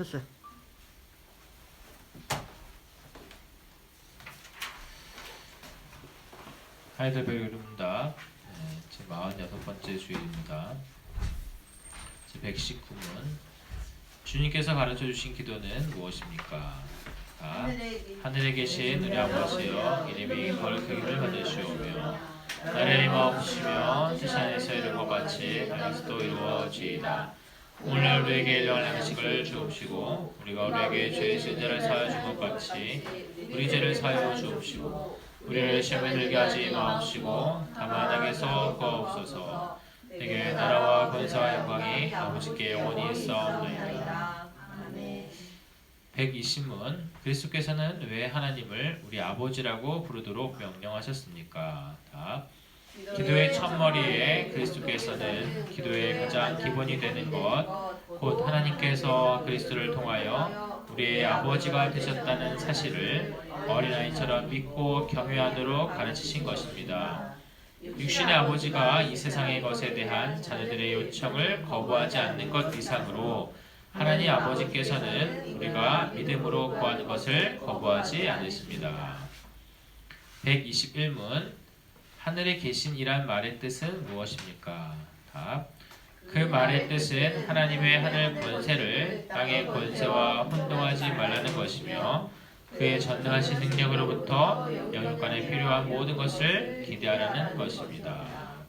켰어요. 하이델베르그 문답 제 46번째 주일입니다. 제 119문 주님께서 가르쳐 주신 기도는 무엇입니까? 하늘에 계신 우리 아버지여 이름이 거룩하기를 받으시오며 나라의 이름이 없으시며 세상에서 이룬 것 같이 땅에서도 이루어지이다. 오늘날 우리에게 일용할 양식을 주옵시고 우리가 우리에게 죄 지은 자를 사하여 준 것 같이 우리 죄를 사하여 주옵시고 우리를 시험에 들게 하지 마옵시고 다만 악에서 구하옵소서. 내게 나라와 권세와 영광이 아버지께 영원히 있사옵나이다. 120문 그리스도께서는 왜 하나님을 우리 아버지라고 부르도록 명령하셨습니까? 답. 기도의 첫머리에 그리스도께서는 기도의 가장 기본이 되는 것 곧 하나님께서 그리스도를 통하여 우리의 아버지가 되셨다는 사실을 어린아이처럼 믿고 경외하도록 가르치신 것입니다. 육신의 아버지가 이 세상의 것에 대한 자녀들의 요청을 거부하지 않는 것 이상으로 하나님 아버지께서는 우리가 믿음으로 구하는 것을 거부하지 않으십니다. 121문 하늘에 계신 이란 말의 뜻은 무엇입니까? 답. 그 말의 뜻은 하나님의 하늘 권세를 땅의 권세와 혼동하지 말라는 것이며 그의 전능하신 능력으로부터 영육간에 필요한 모든 것을 기대하라는 것입니다.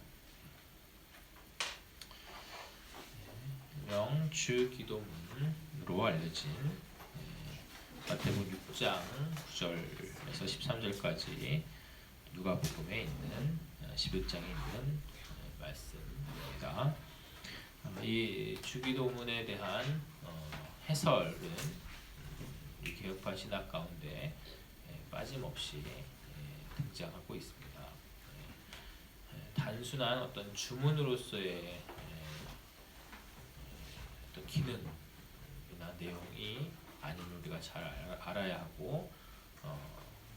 명주 기도문으로 알려진 마태복음 6장 9절에서 13절까지 누가복음에 있는 11장에 있는 말씀입니다. 이 주기도문에 대한 해설은 이 개혁파 신학 가운데 빠짐없이 등장하고 있습니다. 단순한 어떤 주문으로서의 어떤 기능이나 내용이 아닌 우리가 잘 알아야 하고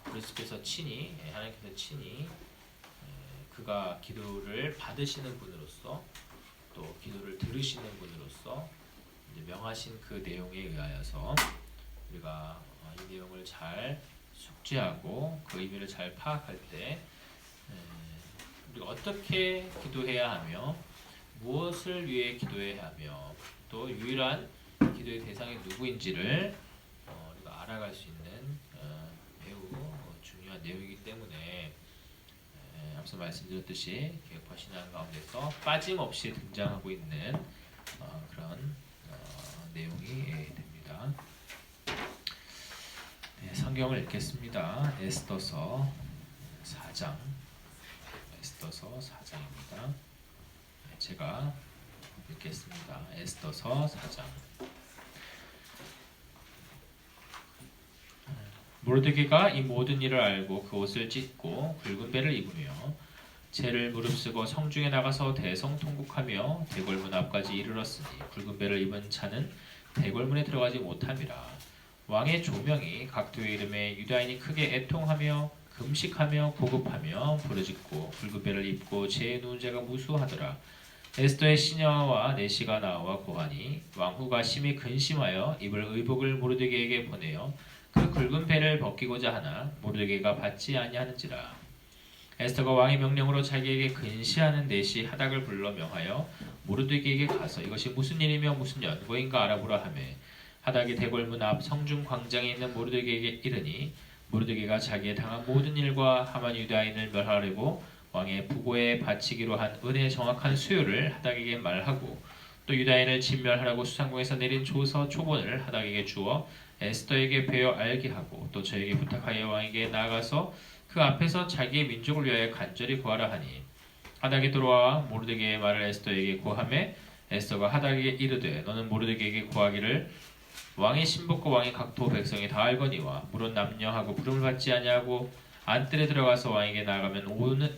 그리스도께서 친히 하나님께서 친히 그가 기도를 받으시는 분으로서 또 기도를 들으시는 분으로서 명하신 그 내용에 의하여서 우리가 이 내용을 잘 숙지하고 그 의미를 잘 파악할 때 우리가 어떻게 기도해야 하며 무엇을 위해 기도해야 하며 또 유일한 기도의 대상이 누구인지를 우리가 알아갈 수 있는 매우 중요한 내용이기 때문에 앞서 말씀드렸듯이 개혁파 신앙 가운데서 빠짐없이 등장하고 있는 그런 내용이 됩니다. 네, 성경을 읽겠습니다. 에스더서 4장 에스더서 4장입니다. 제가 읽겠습니다. 에스더서 4장 모르드게가 이 모든 일을 알고 그 옷을 찢고 굵은 배를 입으며 채를 무릅쓰고 성중에 나가서 대성통곡하며 대궐문 앞까지 이르렀으니 굵은 배를 입은 차는 대궐문에 들어가지 못함이라. 왕의 조명이 각도의 이름에 유다인이 크게 애통하며 금식하며 고급하며 부르짖고 굵은 배를 입고 채에 누운 자가 무수하더라. 에스더의 시녀와 내시가 나와 고하니 왕후가 심히 근심하여 입을 의복을 모르드게에게 보내어 그 굵은 배를 벗기고자 하나 모르드게가 받지 아니하는지라. 에스더가 왕의 명령으로 자기에게 근시하는 내시 하닥을 불러 명하여 모르드게에게 가서 이것이 무슨 일이며 무슨 연고인가 알아보라 하매 하닥이 대궐문 앞 성중 광장에 있는 모르드게에게 이르니 모르드게가 자기의 당한 모든 일과 하만 유다인을 멸하려고 왕의 부고에 바치기로 한 은혜의 정확한 수요를 하닥에게 말하고 또 유다인을 진멸하라고 수상궁에서 내린 조서 초본을 하닥에게 주어 에스더에게 베어 알게 하고 또 저에게 부탁하여 왕에게 나아가서 그 앞에서 자기의 민족을 위하여 간절히 구하라 하니 하닥이 돌아와 모르드게의 말을 에스더에게 고하매 에스더가 하닥에게 이르되 너는 모르드게에게 고하기를 왕의 신복과 왕의 각도 백성이 다 알거니와 물은 남녀하고 부름을 받지 아니하고 안뜰에 들어가서 왕에게 나아가면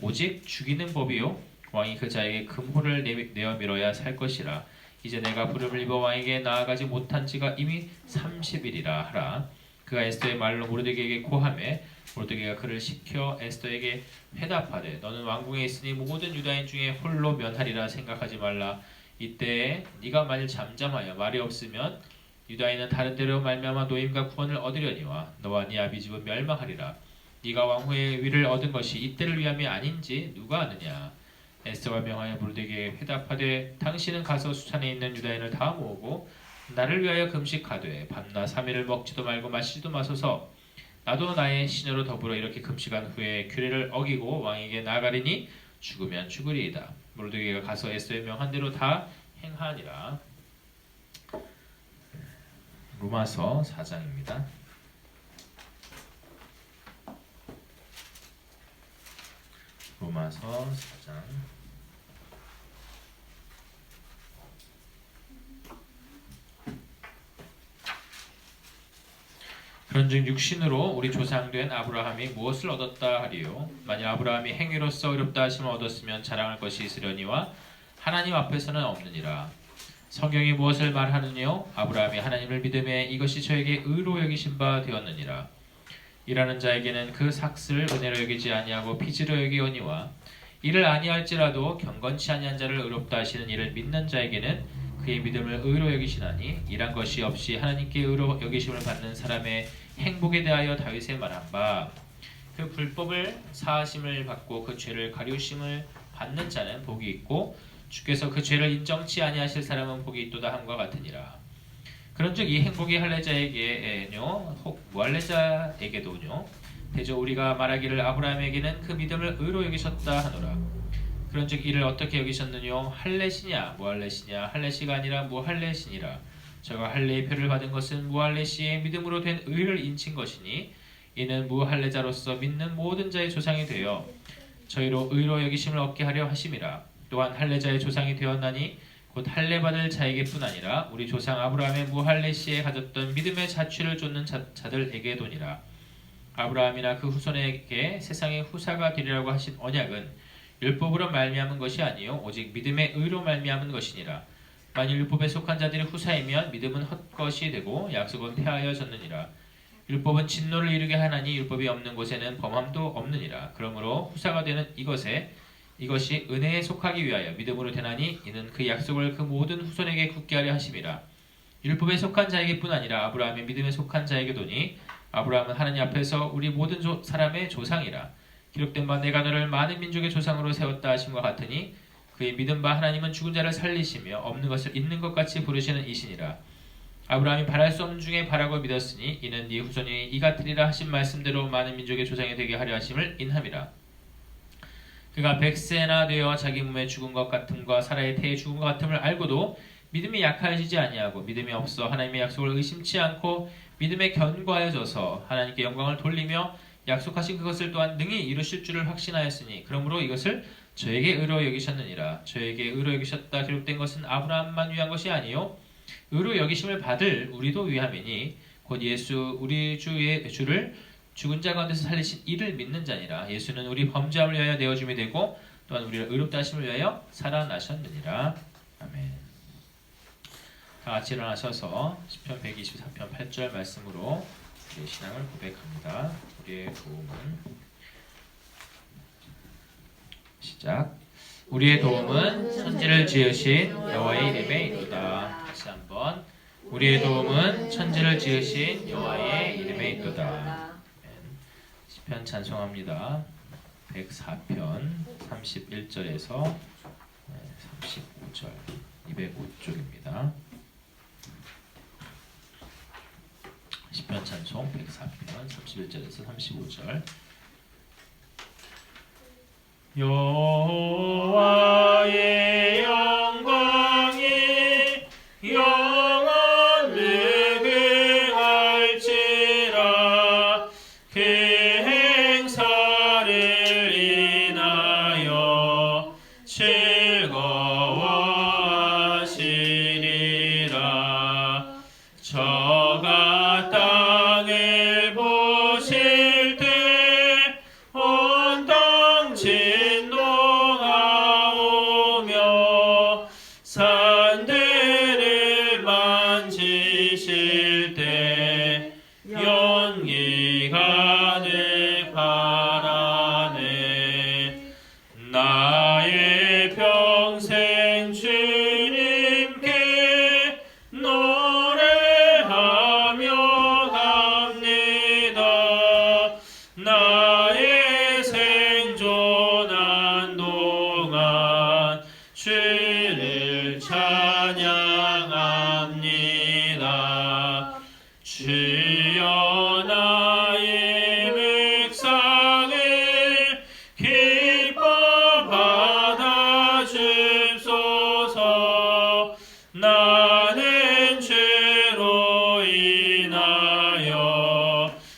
오직 죽이는 법이요 왕이 그 자에게 금호를 내어 밀어야 살 것이라. 이제 내가 부름을 입어 왕에게 나아가지 못한 지가 이미 30일이라 하라. 그가 에스더의 말로 모르드게에게 고하매 모르드게가 그를 시켜 에스더에게 회답하되 너는 왕궁에 있으니 모든 유다인 중에 홀로 면하리라 생각하지 말라. 이때에 네가 만일 잠잠하여 말이 없으면 유다인은 다른 데로 말미암아 노임과 구원을 얻으려니와 너와 네 아비 집은 멸망하리라. 네가 왕후의 위를 얻은 것이 이때를 위함이 아닌지 누가 아느냐. 에스더가 명하여 모르드게에게 회답하되 당신은 가서 수산에 있는 유다인을 다 모으고 나를 위하여 금식하되 밤낮 3일을 먹지도 말고 마시지도 마소서. 나도 나의 시녀로 더불어 이렇게 금식한 후에 규례를 어기고 왕에게 나아가리니 죽으면 죽으리이다. 모르드게가 가서 에스더의 명한 대로 다 행하니라. 로마서 4장입니다. 로마서 4장. 그런즉 육신으로 우리 조상된 아브라함이 무엇을 얻었다 하리요. 만일 아브라함이 행위로서 의롭다 하심을 얻었으면 자랑할 것이 있으려니와 하나님 앞에서는 없느니라. 성경이 무엇을 말하느뇨? 아브라함이 하나님을 믿음에 이것이 저에게 의로 여기신 바 되었느니라. 일하는 자에게는 그 삭슬 은혜로 여기지 아니하고 빚으로 여기오니와 이를 아니할지라도 경건치 아니한 자를 의롭다 하시는 이를 믿는 자에게는 그의 믿음을 의로 여기시나니 일한 것이 없이 하나님께 의로 여기심을 받는 사람의 행복에 대하여 다윗의 말한 바 그 불법을 사하심을 받고 그 죄를 가리우심을 받는 자는 복이 있고 주께서 그 죄를 인정치 아니하실 사람은 복이 있도다 함과 같으니라. 그런즉 이 행복이 할례자에게뇨 혹 무할례자에게도뇨 대저 우리가 말하기를 아브라함에게는 그 믿음을 의로 여기셨다 하노라. 그런즉 이를 어떻게 여기셨느뇨? 할례시냐 무할례시냐? 할례시가 아니라 무할례시니라. 저가 할례의 표를 받은 것은 무할례시의 믿음으로 된 의를 인친 것이니 이는 무할례자로서 믿는 모든 자의 조상이 되어 저희로 의로 여기심을 얻게 하려 하심이라. 또한 할례자의 조상이 되었나니 곧 할례받을 자에게뿐 아니라 우리 조상 아브라함의 무할례시에 가졌던 믿음의 자취를 쫓는 자들에게도니라. 아브라함이나 그 후손에게 세상의 후사가 되리라고 하신 언약은 율법으로 말미암은 것이 아니요 오직 믿음의 의로 말미암은 것이니라. 만일 율법에 속한 자들이 후사이면 믿음은 헛것이 되고 약속은 폐하여졌느니라. 율법은 진노를 이루게 하나니 율법이 없는 곳에는 범함도 없느니라. 그러므로 후사가 되는 이것이 은혜에 속하기 위하여 믿음으로 되나니 이는 그 약속을 그 모든 후손에게 굳게 하려 하심이라. 율법에 속한 자에게뿐 아니라 아브라함의 믿음에 속한 자에게도니 아브라함은 하나님 앞에서 우리 모든 사람의 조상이라. 기록된 바 내가 너를 많은 민족의 조상으로 세웠다 하심과 같으니 그의 믿은 바 하나님은 죽은 자를 살리시며 없는 것을 있는 것 같이 부르시는 이시니라. 아브라함이 바랄 수 없는 중에 바라고 믿었으니 이는 네 후손이 이 같으리라 하신 말씀대로 많은 민족의 조상이 되게 하려 하심을 인함이라. 그가 100세나 되어 자기 몸의 죽은 것 같음과 사라의 태의 죽은 것 같음을 알고도 믿음이 약하여지지 아니하고 믿음이 없어 하나님의 약속을 의심치 않고 믿음에 견고하여져서 하나님께 영광을 돌리며 약속하신 그것을 또한 능히 이루실 줄을 확신하였으니 그러므로 이것을 저에게 의로 여기셨느니라. 저에게 의로 여기셨다 기록된 것은 아브라함만 위한 것이 아니요 의로 여기심을 받을 우리도 위함이니 곧 예수 우리 주를 죽은 자 가운데서 살리신 이를 믿는 자니라. 예수는 우리 범죄함을 위하여 내어줌이 되고 또한 우리를 의롭다 하심을 위하여 살아나셨느니라. 아멘. 다 같이 일어나셔서 시편 124편 8절 말씀으로 우리의 신앙을 고백합니다. 우리의 도움은 시작. 우리의 도움은 천지를 지으신 여호와의 이름에 있도다. 다시 한번. 우리의 도움은 천지를 지으신 여호와의 이름에 있도다. 시편 찬송합니다. 104편 31절에서 35절 205쪽입니다. 시편 찬송 104편 31절에서 35절. 여호와의 영광이 영원히 그할지라. 그 행사를 인하여 즐거워하시리라. 저가 땅을 보실 때 온통 진동하오며 산들을 만지실 때 연기 가득하라네. 나의 평생 주님께 노래하리라. 하옵나이다. 주여 나의 묵상을 기뻐 받아주소서. 나는 주로 인하여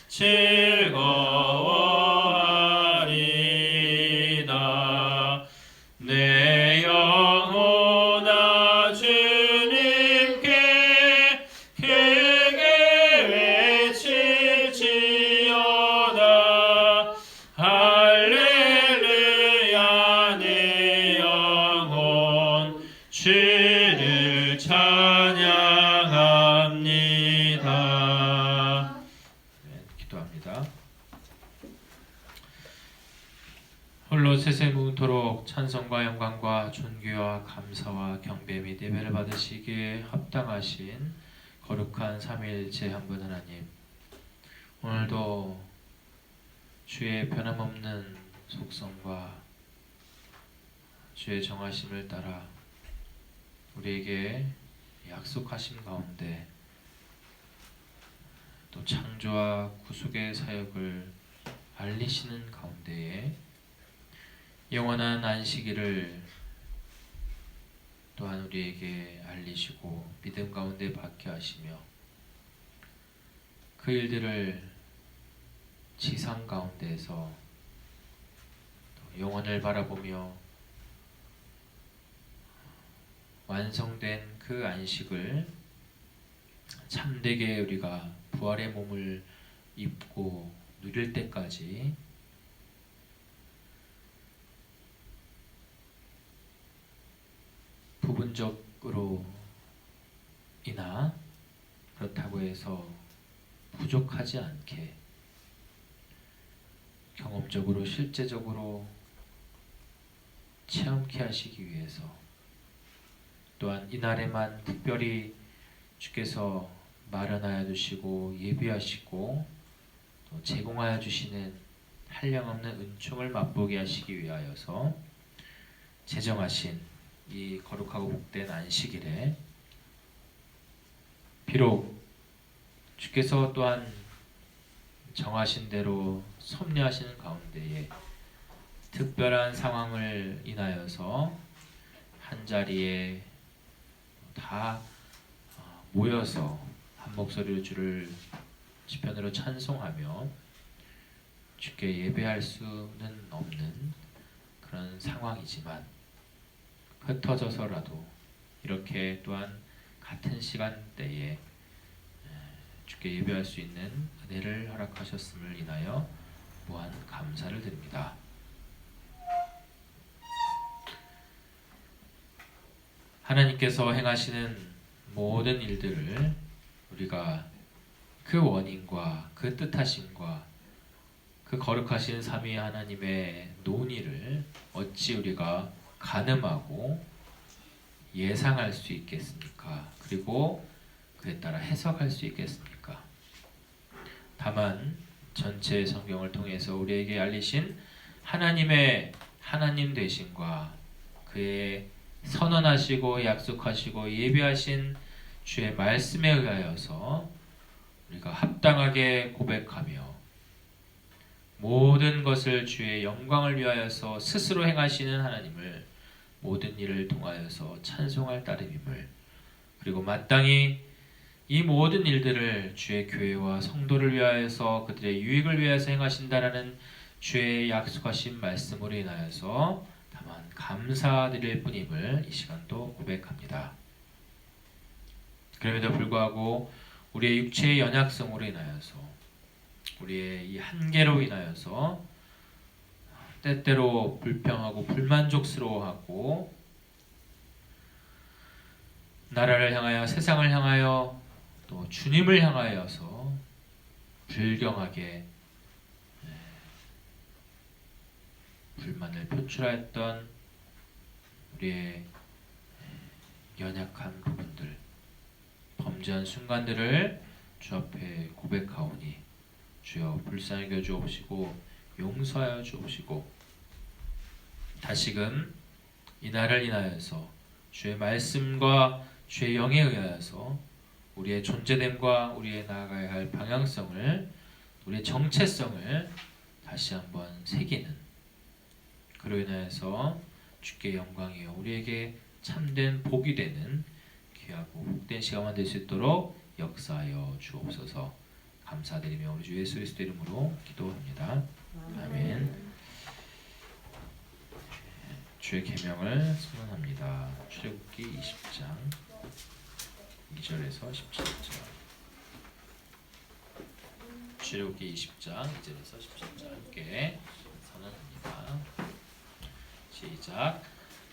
즐거워하리다. 내 영혼아 주님께 크게 외칠지어다. 할렐루야. 내 영혼 주를 찬양합니다. 네, 기도합니다. 홀로 세세무토록 찬송과 영광과 존귀와 감사와 경배 및 예배를 받으시기에 합당하신 거룩한 삼위일체 한 분 하나님, 오늘도 주의 변함없는 속성과 주의 정하심을 따라 우리에게 약속하신 가운데 또 창조와 구속의 사역을 알리시는 가운데에 영원한 안식일을 또한 우리에게 알리시고 믿음 가운데 받게 하시며 그 일들을 지상 가운데에서 영원을 바라보며 완성된 그 안식을 참되게 우리가 부활의 몸을 입고 누릴 때까지 부분적으로 이나 그렇다고 해서 부족하지 않게 경험적으로 실제적으로 체험케 하시기 위해서 또한 이날에만 특별히 주께서 마련하여 두시고 예비하시고 또 제공하여 주시는 한량없는 은총을 맛보게 하시기 위하여서 제정하신 이 거룩하고 복된 안식일에 비록 주께서 또한 정하신 대로 섭리하시는 가운데에 특별한 상황을 인하여서 한자리에 다 모여서 한 목소리로 주를 시편으로 찬송하며 주께 예배할 수는 없는 그런 상황이지만 흩어져서라도 이렇게 또한 같은 시간대에 주께 예배할 수 있는 은혜를 허락하셨음을 인하여 무한 감사를 드립니다. 하나님께서 행하시는 모든 일들을 우리가 그 원인과 그 뜻하심과 그 거룩하신 삼위 하나님의 논의를 어찌 우리가 가늠하고 예상할 수 있겠습니까? 그리고 그에 따라 해석할 수 있겠습니까? 다만 전체 성경을 통해서 우리에게 알리신 하나님의 하나님 되심과 그의 선언하시고 약속하시고 예비하신 주의 말씀에 의하여서 우리가 합당하게 고백하며 모든 것을 주의 영광을 위하여서 스스로 행하시는 하나님을 모든 일을 통하여서 찬송할 따름임을, 그리고 마땅히 이 모든 일들을 주의 교회와 성도를 위하여서 그들의 유익을 위하여서 행하신다라는 주의 약속하신 말씀으로 인하여서 다만 감사드릴 뿐임을 이 시간도 고백합니다. 그럼에도 불구하고 우리의 육체의 연약성으로 인하여서 우리의 이 한계로 인하여서 때때로 불평하고 불만족스러워하고 나라를 향하여 세상을 향하여 또 주님을 향하여서 불경하게 불만을 표출하였던 우리의 연약한 부분들, 범죄한 순간들을 주 앞에 고백하오니 주여 불쌍히 여겨 주옵시고 용서하여 주옵시고 다시금 이날을 인하여서 주의 말씀과 주의 영에 의하여서 우리의 존재됨과 우리의 나아가야 할 방향성을, 우리의 정체성을 다시 한번 새기는, 그로 인하여서 주께 영광이요 우리에게 참된 복이 되는 귀하고 복된 시간만 될 수 있도록 역사하여 주옵소서. 감사드리며 우리 주 예수 그리스도 이름으로 기도합니다. 아멘. 주의 계명을 선언합니다. 출애굽기 20장 2절에서 17절. 출애굽기 20장 2절에서 17절 함께 선언합니다. 시작.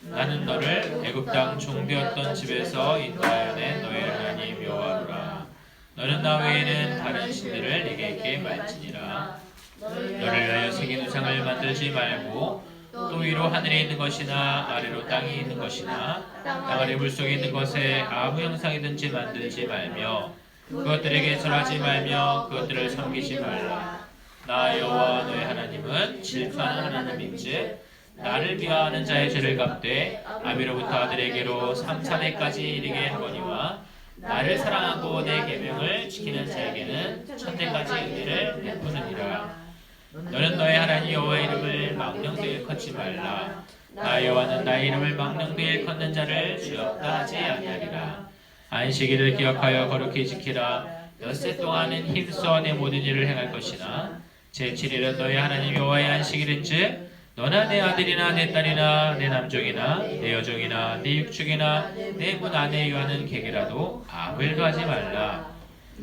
나는 너를 애굽 땅 종되었던 집에서 인도하여 낸 너의 하나님 여호와라. 너는 나 외에는 다른 신들을 네게 있게 말지니라. 너를 위하여 새긴 우상을 만들지 말고 또 위로 하늘에 있는 것이나 아래로 땅에 있는 것이나 땅 아래 물속에 있는 것에 아무 형상이든지 만들지 말며 그것들에게 절하지 말며 그것들을 섬기지 말라. 나 여호와 너의 하나님은 질투하는 하나님인즉 나를 미워하는 자의 죄를 갚되 아비로부터 아들에게로 3, 4대까지 이르게 하거니와 나를 사랑하고 내 계명을 지키는 자에게는 1000대까지 은혜를 베푸느니라. 너는 너의 하나님 여호와의 이름을 망령되이 일컫지 말라. 나 여호와는 나의 이름을 망령되이 일컫는 자를 죄없다 하지 아니하리라. 안식일을 기억하여 거룩히 지키라. 엿새 동안은 힘써 내 모든 일을 행할 것이나 제7일은 너의 하나님 여호와의 안식일인즉 너나 내 아들이나 내 딸이나 내 남종이나 내 여종이나 내 육축이나 내 문 안에 유하는 객이라도 아무 일도 하지 말라.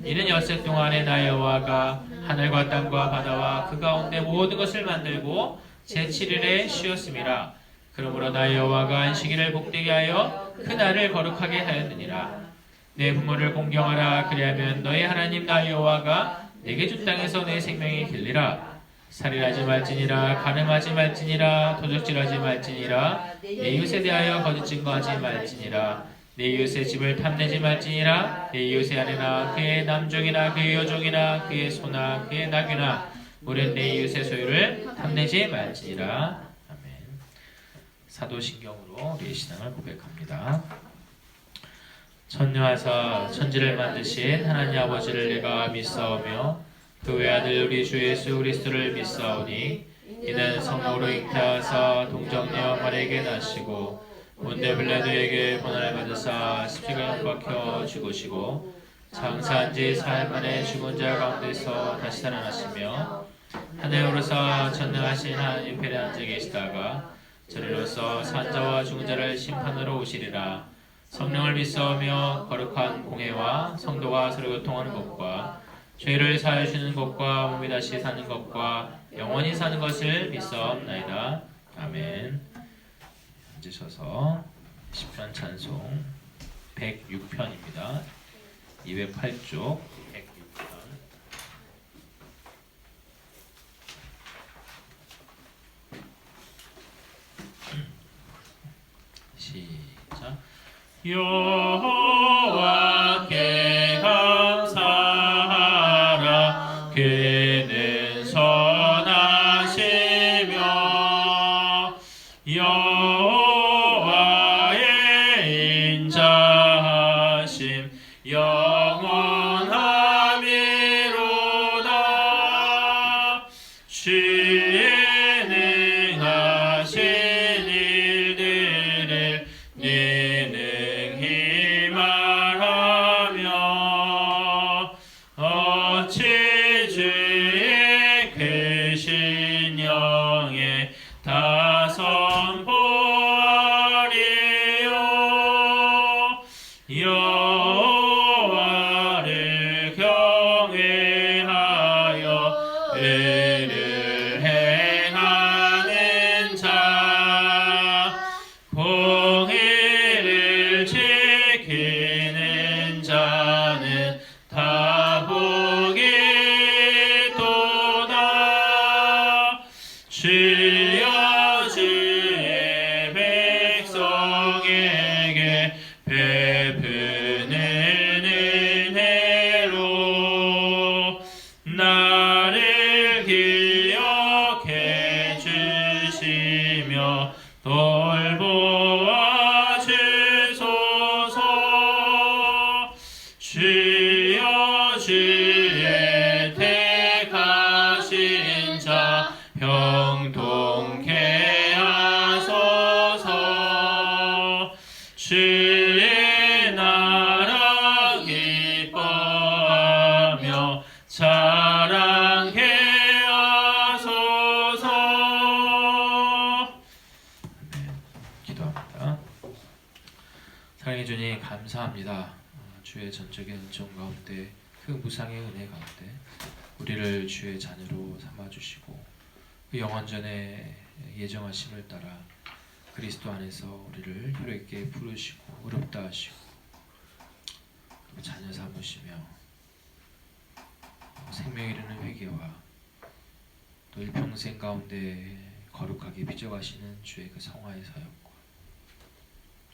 이는 엿새 동안에 나 여호와가 하늘과 땅과 바다와 그 가운데 모든 것을 만들고 제7일에 쉬었음이라. 그러므로 나 여호와가 안식일을 복되게 하여 그 날을 거룩하게 하였느니라. 내 부모를 공경하라. 그리하면 너희 하나님 나 여호와가 내게 준 땅에서 내 생명이 길리라. 살인하지 말지니라. 간음하지 말지니라. 도적질하지 말지니라. 내 이웃에 대하여 거짓 증거하지 말지니라. 내 이웃의 집을 탐내지 말지니라. 내 이웃의 아내나 그의 남종이나 그의 여종이나 그의 소나 그의 나귀나 물은 내 이웃의 소유를 탐내지 말지니라. 아멘. 사도신경으로 우리의 신앙을 고백합니다. 천녀하사 천지를 만드신 하나님 아버지를 내가 믿사오며 그 외아들 우리 주 예수 그리스도를 믿사오니 이는 성령으로 잉태하사 동정녀 마리아에게 나시고 본데 빌라도에게 고난을 받으사 십자가에 못 박혀 죽으시고 장사한 지 사흘 만에 죽은 자 가운데서 다시 살아나시며 하늘에 오르사 전능하신 하나님 편에 앉아 계시다가 저리로서 산자와 죽은 자를 심판으로 오시리라. 성령을 믿사오며 거룩한 공회와 성도가 서로 교통하는 것과 죄를 사하여 주는 것과 몸이 다시 사는 것과 영원히 사는 것을 믿사옵나이다. 아멘. 앉으셔서 시편 찬송 106편입니다. 208쪽 106편. 시작. 여호와께 감사하라. 그는 선하시며 여호와의 인자하심 영원하미로다. 주의 능하신 일들을 능히 말하며 어찌 주의 크신 영에 다 선포하리요. 여호와를 경외하여 의를 행하는 자 공의를 지키는 자는 다 복이 도다. 주여 주의 백성에게 베푸는 은혜로 나를 기억해 주시며 돌보아 주소서. 주의 택하신 자 형통케 하소서. 주의 나라 기뻐하며 자랑케 하소서. 네, 기도합니다. 사랑해 주님 감사합니다. 주의 전적인 은총 가운데 그 무상의 은혜 가운데 우리를 주의 자녀로 삼아주시고 그 영원전에 예정하심을 따라 그리스도 안에서 우리를 혈액께 부르시고 의롭다 하시고 자녀 삼으시며 생명에 이르는 회개와 또 일평생 가운데 거룩하게 빚어가시는 주의 그 성화의 사역과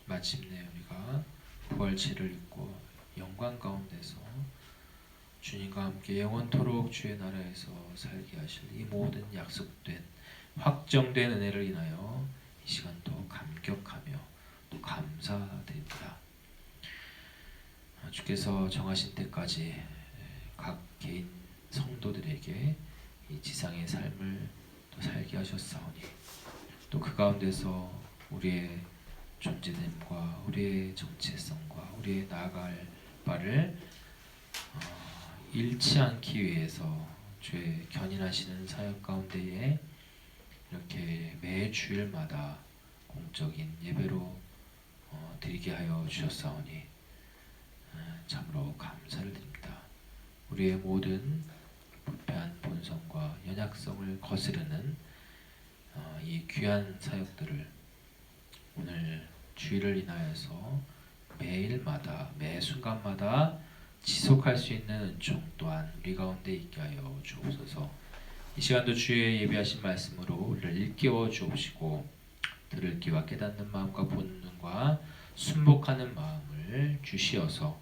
마침내 우리가 부활체를 입고 영광 가운데서 주님과 함께 영원토록 주의 나라에서 살게 하실 이 모든 약속된 확정된 은혜를 인하여 이 시간도 감격하며 또 감사드립니다. 주께서 정하신 때까지 각 개인 성도들에게 이 지상의 삶을 또 살게 하셨사오니 또 그 가운데서 우리의 존재됨과 우리의 정체성과 우리의 나아갈 바를 잃지 않기 위해서 주의 견인하시는 사역 가운데에 이렇게 매 주일마다 공적인 예배로 드리게 하여 주셨사오니 참으로 감사를 드립니다. 우리의 모든 부패한 본성과 연약성을 거스르는 이 귀한 사역들을 오늘 주일을 인하여서 매일마다 매 순간마다 지속할 수 있는 은총 또한 우리 가운데 있게 하여 주옵소서. 이 시간도 주의 예비하신 말씀으로 우리를 일깨워 주옵시고 들을 귀와 깨닫는 마음과 보는 눈과 순복하는 마음을 주시어서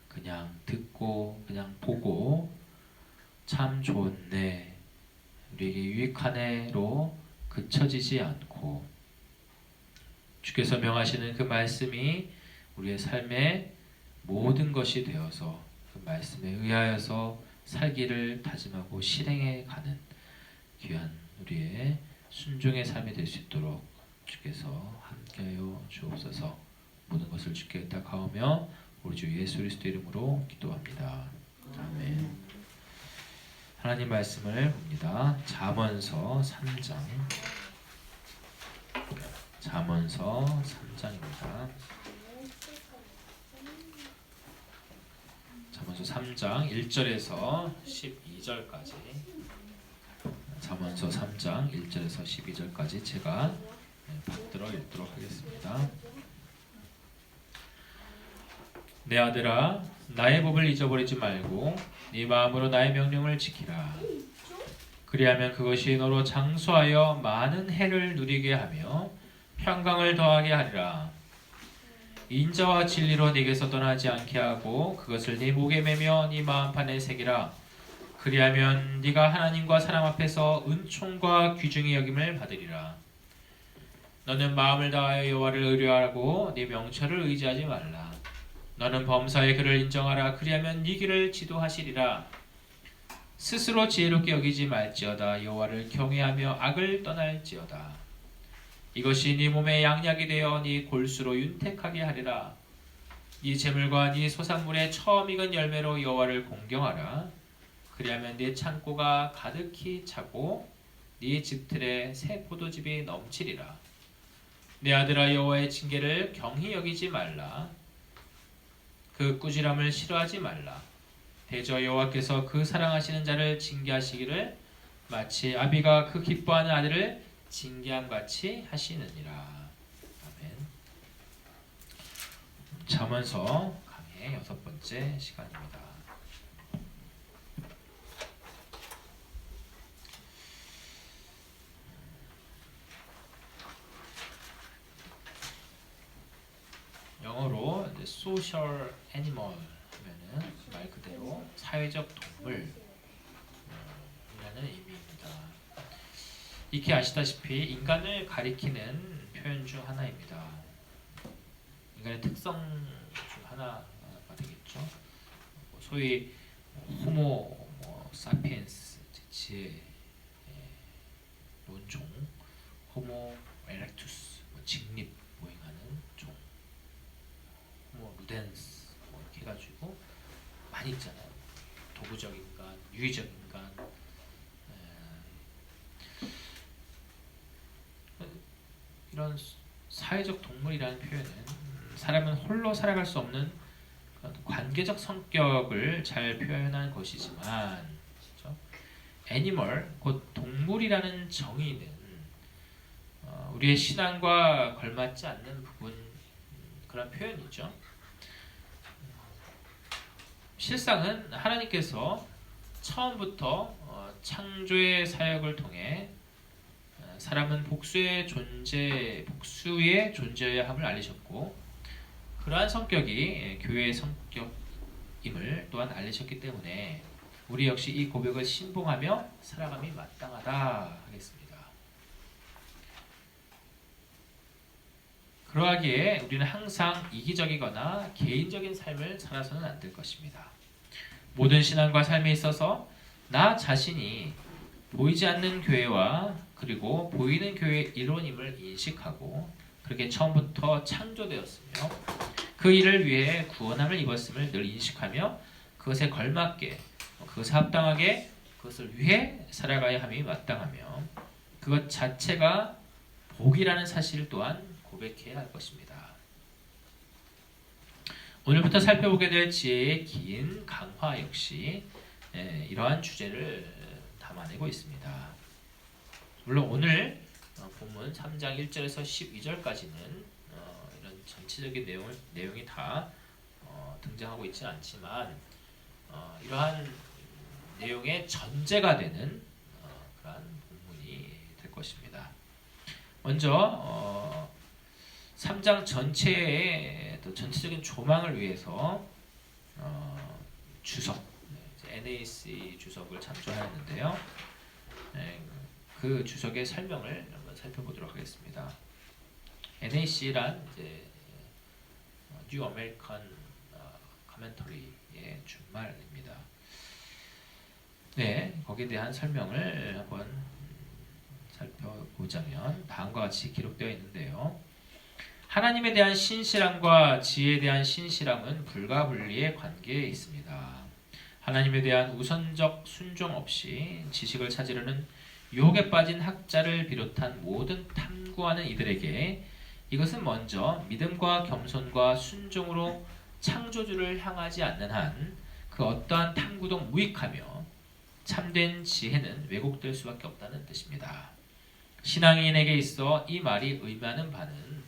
그냥 듣고 그냥 보고 참 좋네 우리에게 유익하네로 그쳐지지 않고 주께서 명하시는 그 말씀이 우리의 삶의 모든 것이 되어서 그 말씀에 의하여서 살기를 다짐하고 실행해 가는 귀한 우리의 순종의 삶이 될 수 있도록 주께서 함께하여 주옵소서. 모든 것을 주께 의탁하오며 우리 주 예수 그리스도 이름으로 기도합니다. 아멘. 하나님 말씀을 봅니다. 잠언서 3장 잠언서 3장입니다. 잠언서 3장 1절에서 12절까지 잠언서 3장 1절에서 12절까지 제가 받들어 읽도록 하겠습니다. 내 아들아 나의 법을 잊어버리지 말고 네 마음으로 나의 명령을 지키라. 그리하면 그것이 너로 장수하여 많은 해를 누리게 하며 평강을 더하게 하리라. 인자와 진리로 네게서 떠나지 않게 하고 그것을 네 목에 매며 네 마음판에 새기라. 그리하면 네가 하나님과 사람 앞에서 은총과 귀중히 여김을 받으리라. 너는 마음을 다하여 여호와를 의뢰하고 네 명철을 의지하지 말라. 너는 범사의 그를 인정하라. 그리하면 네 길을 지도하시리라. 스스로 지혜롭게 여기지 말지어다. 여호와를 경외하며 악을 떠날지어다. 이것이 네 몸에 양약이 되어 네 골수로 윤택하게 하리라. 네 재물과 네 소산물의 처음 익은 열매로 여호와를 공경하라. 그리하면 네 창고가 가득히 차고 네 집틀에 새 포도즙이 넘치리라. 내 아들아 여호와의 징계를 경히 여기지 말라. 그 꾸지람을 싫어하지 말라. 대저 여호와께서 그 사랑하시는 자를 징계하시기를 마치 아비가 그 기뻐하는 아들을 징계함같이 하시느니라. 아멘. 잠언서 강의 6번째 시간입니다. 영어로 social animal 하면은 말 그대로 사회적 동물이라는 의미입니다. 익히 아시다시피 인간을 가리키는 표현 중 하나입니다. 인간의 특성 중 하나가 되겠죠. 소위 호모 사피엔스 지혜 논종, 호모 에렉투스 직립 보행하는 종, 호모 루덴스 이렇게 해가지고 많이 있잖아요. 도구적 인간, 유의적 인간. 이런 사회적 동물이라는 표현은 사람은 홀로 살아갈 수 없는 관계적 성격을 잘 표현한 것이지만, 그렇죠? 애니멀, 곧 동물이라는 정의는 우리의 신앙과 걸맞지 않는 부분, 그런 표현이죠. 실상은 하나님께서 처음부터 창조의 사역을 통해 사람은 복수의 존재여야 함을 알리셨고, 그러한 성격이 교회의 성격임을 또한 알리셨기 때문에 우리 역시 이 고백을 신봉하며 살아감이 마땅하다 하겠습니다. 그러하기에 우리는 항상 이기적이거나 개인적인 삶을 살아서는 안 될 것입니다. 모든 신앙과 삶에 있어서 나 자신이 보이지 않는 교회와 그리고 보이는 교회의 일원임을 인식하고, 그렇게 처음부터 창조되었으며 그 일을 위해 구원함을 입었음을 늘 인식하며 그것에 걸맞게, 그것에 합당하게 그것을 위해 살아가야 함이 마땅하며, 그것 자체가 복이라는 사실 또한 고백해야 할 것입니다. 오늘부터 살펴보게 될 지혜의 긴 강화 역시 이러한 주제를 담아내고 있습니다. 물론 오늘 본문 3장 1절에서 12절까지는 이런 전체적인 내용이 다 등장하고 있지 않지만, 이러한 내용의 전제가 되는 그러한 본문이 될 것입니다. 먼저 3장 전체의 또 전체적인 조망을 위해서 주석, NAC 주석을 참조하였는데요. 그 주석의 설명을 한번 살펴보도록 하겠습니다. NAC란 이제 New American Commentary의 준말입니다. 네, 거기에 대한 설명을 한번 살펴보자면 다음과 같이 기록되어 있는데요. 하나님에 대한 신실함과 지혜에 대한 신실함은 불가분리의 관계에 있습니다. 하나님에 대한 우선적 순종 없이 지식을 찾으려는 유혹에 빠진 학자를 비롯한 모든 탐구하는 이들에게 이것은 먼저 믿음과 겸손과 순종으로 창조주를 향하지 않는 한 그 어떠한 탐구도 무익하며 참된 지혜는 왜곡될 수밖에 없다는 뜻입니다. 신앙인에게 있어 이 말이 의미하는 바는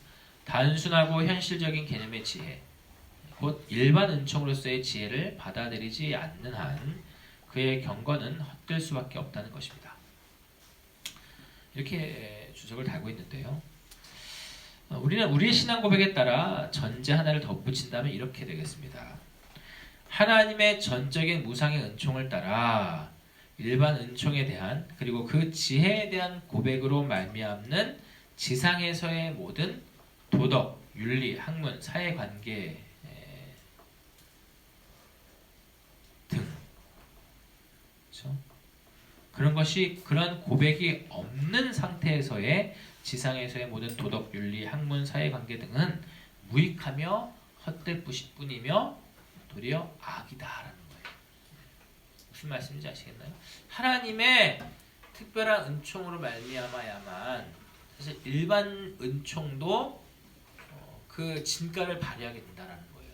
단순하고 현실적인 개념의 지혜, 곧 일반 은총으로서의 지혜를 받아들이지 않는 한 그의 경건은 헛될 수밖에 없다는 것입니다. 이렇게 주석을 달고 있는데요. 우리는 우리의 신앙 고백에 따라 전제 하나를 덧붙인다면 이렇게 되겠습니다. 하나님의 전적인 무상의 은총을 따라 일반 은총에 대한 그리고 그 지혜에 대한 고백으로 말미암는 지상에서의 모든 도덕, 윤리, 학문, 사회관계 등, 그렇죠? 그런 고백이 없는 상태에서의 지상에서의 모든 도덕, 윤리, 학문, 사회관계 등은 무익하며 헛될 뿐이며 도리어 악이다라는 거예요. 무슨 말씀인지 아시겠나요? 하나님의 특별한 은총으로 말미암아야만 사실 일반 은총도 그 진가를 발휘하게 된다라는 거예요.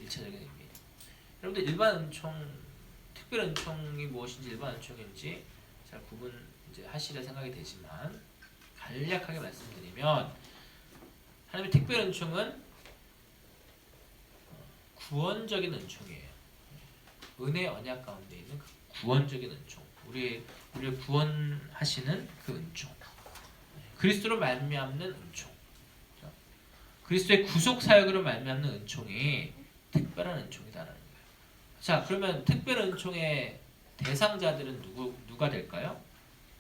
1차적인 의미. 여러분들 일반 은총, 특별 은총이 무엇인지 일반 은총인지 잘 구분 이제 하시려 생각이 되지만, 간략하게 말씀드리면 하나님의 특별 은총은 구원적인 은총이에요. 은혜 언약 가운데 있는 그 구원적인 은총, 우리를 구원하시는 그 은총, 그리스도로 말미암는 은총, 그리스도의 구속 사역으로 말미암는 은총이 특별한 은총이다라는 거예요. 자, 그러면 특별 은총의 대상자들은 누가 될까요?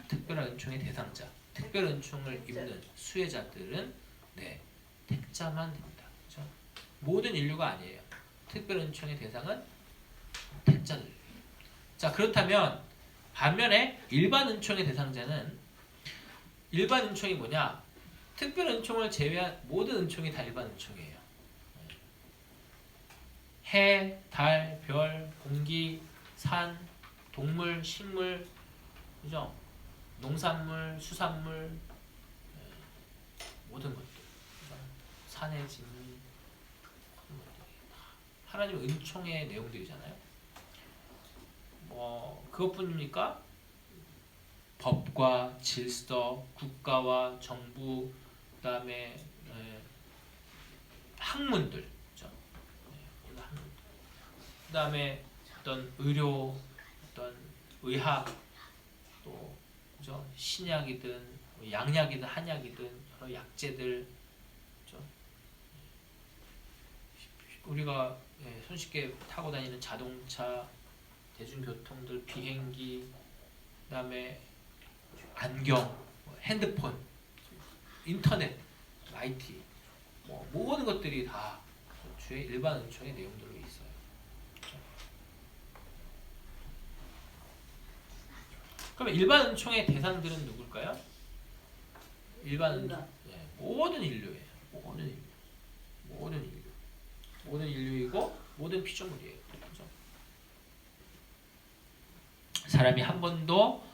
특별한 은총의 대상자, 특별 은총을 입는 수혜자들은 택자만 됩니다. 그렇죠? 모든 인류가 아니에요. 특별 은총의 대상은 택자들. 자, 그렇다면 반면에 일반 은총의 대상자는 일반 은총이 뭐냐? 특별 은총을 제외한 모든 은총이 다 일반 은총이에요. 해, 달, 별, 공기, 산, 동물, 식물, 그죠? 농산물, 수산물, 모든 것들, 그죠? 산의 진미, 모든 것들이 다 하나님의 은총의 내용들이잖아요. 그것뿐입니까? 법과 질서, 국가와 정부, 그다음에 학문들, 그죠? 그다음에 어떤 의료, 어떤 의학, 또 그죠? 신약이든 양약이든 한약이든 여러 약재들, 그죠? 우리가 손쉽게 타고 다니는 자동차, 대중교통들, 비행기, 그다음에 안경, 핸드폰, 인터넷, IT, 모든 것들이 다 주의 일반 은총의 내용들로 있어요. 그러면 일반 은총의 대상들은 누굴까요? 일반 은총, 모든 인류예요. 모든 인류이고 모든 피조물이에요. 그렇죠? 사람이 한 번도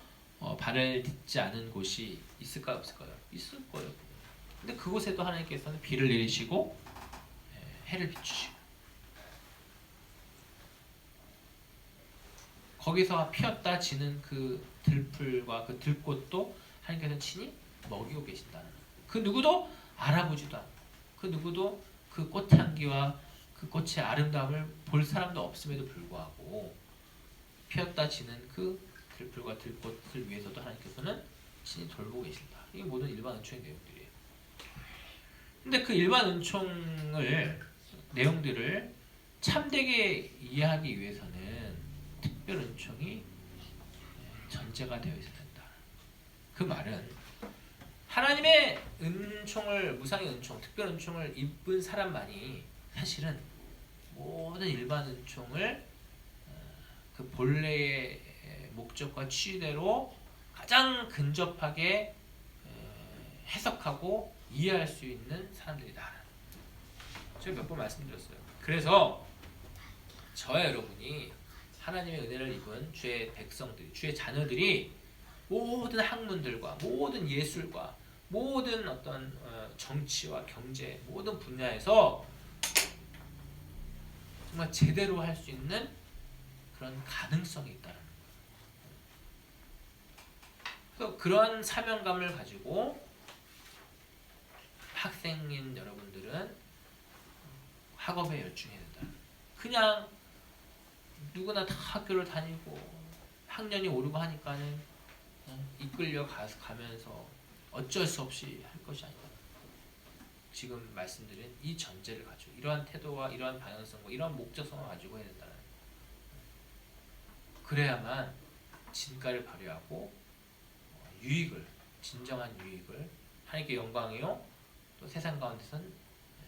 발을 딛지 않은 곳이 있을까요, 없을까요? 있을 거예요. 근데 그곳에도 하나님께서는 비를 내리시고 해를 비추시고 거기서 피었다 지는 그 들풀과 그 들꽃도 하나님께서는 친히 먹이고 계신다는 거예요. 그 누구도 알아보지도 않고 그 누구도 그 꽃향기와 그 꽃의 아름다움을 볼 사람도 없음에도 불구하고 피었다 지는 그 들풀과 들꽃을 위해서도 하나님께서는 친히 돌보고 계신다. 이게 모든 일반 은총의 내용들이에요. 근데 그 일반 은총을 내용들을 참되게 이해하기 위해서는 특별 은총이 전제가 되어 있어야 된다. 그 말은 하나님의 은총을, 무상의 은총, 특별 은총을 입은 사람만이 사실은 모든 일반 은총을 그 본래의 목적과 취지대로 가장 근접하게 해석하고 이해할 수 있는 사람들이다. 제가 몇 번 말씀드렸어요. 그래서 저와 여러분이 하나님의 은혜를 입은 주의 백성들이, 주의 자녀들이 모든 학문들과 모든 예술과 모든 어떤 정치와 경제 모든 분야에서 정말 제대로 할 수 있는 그런 가능성이 있다는 거예요. 그래서 그런 사명감을 가지고 학생인 여러분들은 학업에 열중해야 된다. 그냥 누구나 다 학교를 다니고 학년이 오르고 하니까는 이끌려 가면서 어쩔 수 없이 할 것이 아니다. 지금 말씀드린 이 전제를 가지고 이러한 태도와 이러한 방향성과 이러한 목적성을 가지고 해야 된다는 거예요. 그래야만 진가를 발휘하고 유익을, 진정한 유익을, 하나님께 영광이요 또 세상 가운데선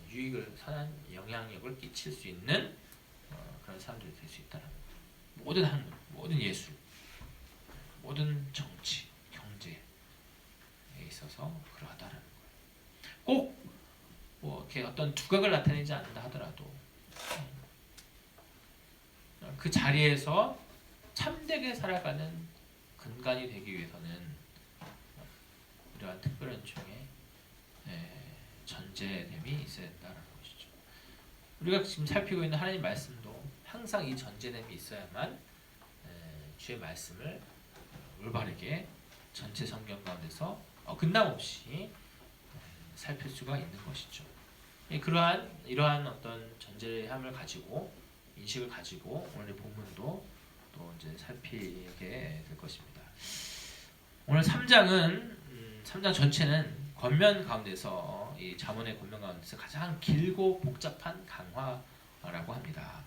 유익을, 선한 영향력을 끼칠 수 있는 그런 사람들이 될 수 있다는 거예요. 모든 학문, 모든 예술, 모든 정치, 경제에 있어서 그러하다는 거예요. 꼭 이렇게 어떤 두각을 나타내지 않는다 하더라도 그 자리에서 참되게 살아가는 근간이 되기 위해서는 이러한 특별한 은총의 전제됨이 있어야 된다는 것이죠. 우리가 지금 살피고 있는 하나님 말씀도 항상 이 전제됨이 있어야만 주의 말씀을 올바르게 전체 성경 가운데서 근남없이 살필 수가 있는 것이죠. 이러한 어떤 전제함을 가지고 인식을 가지고 오늘의 본문도 또 이제 살피게 될 것입니다. 오늘 3장은 3장 전체는 권면 가운데서 이 잠언의 권면 가운데서 가장 길고 복잡한 강화라고 합니다.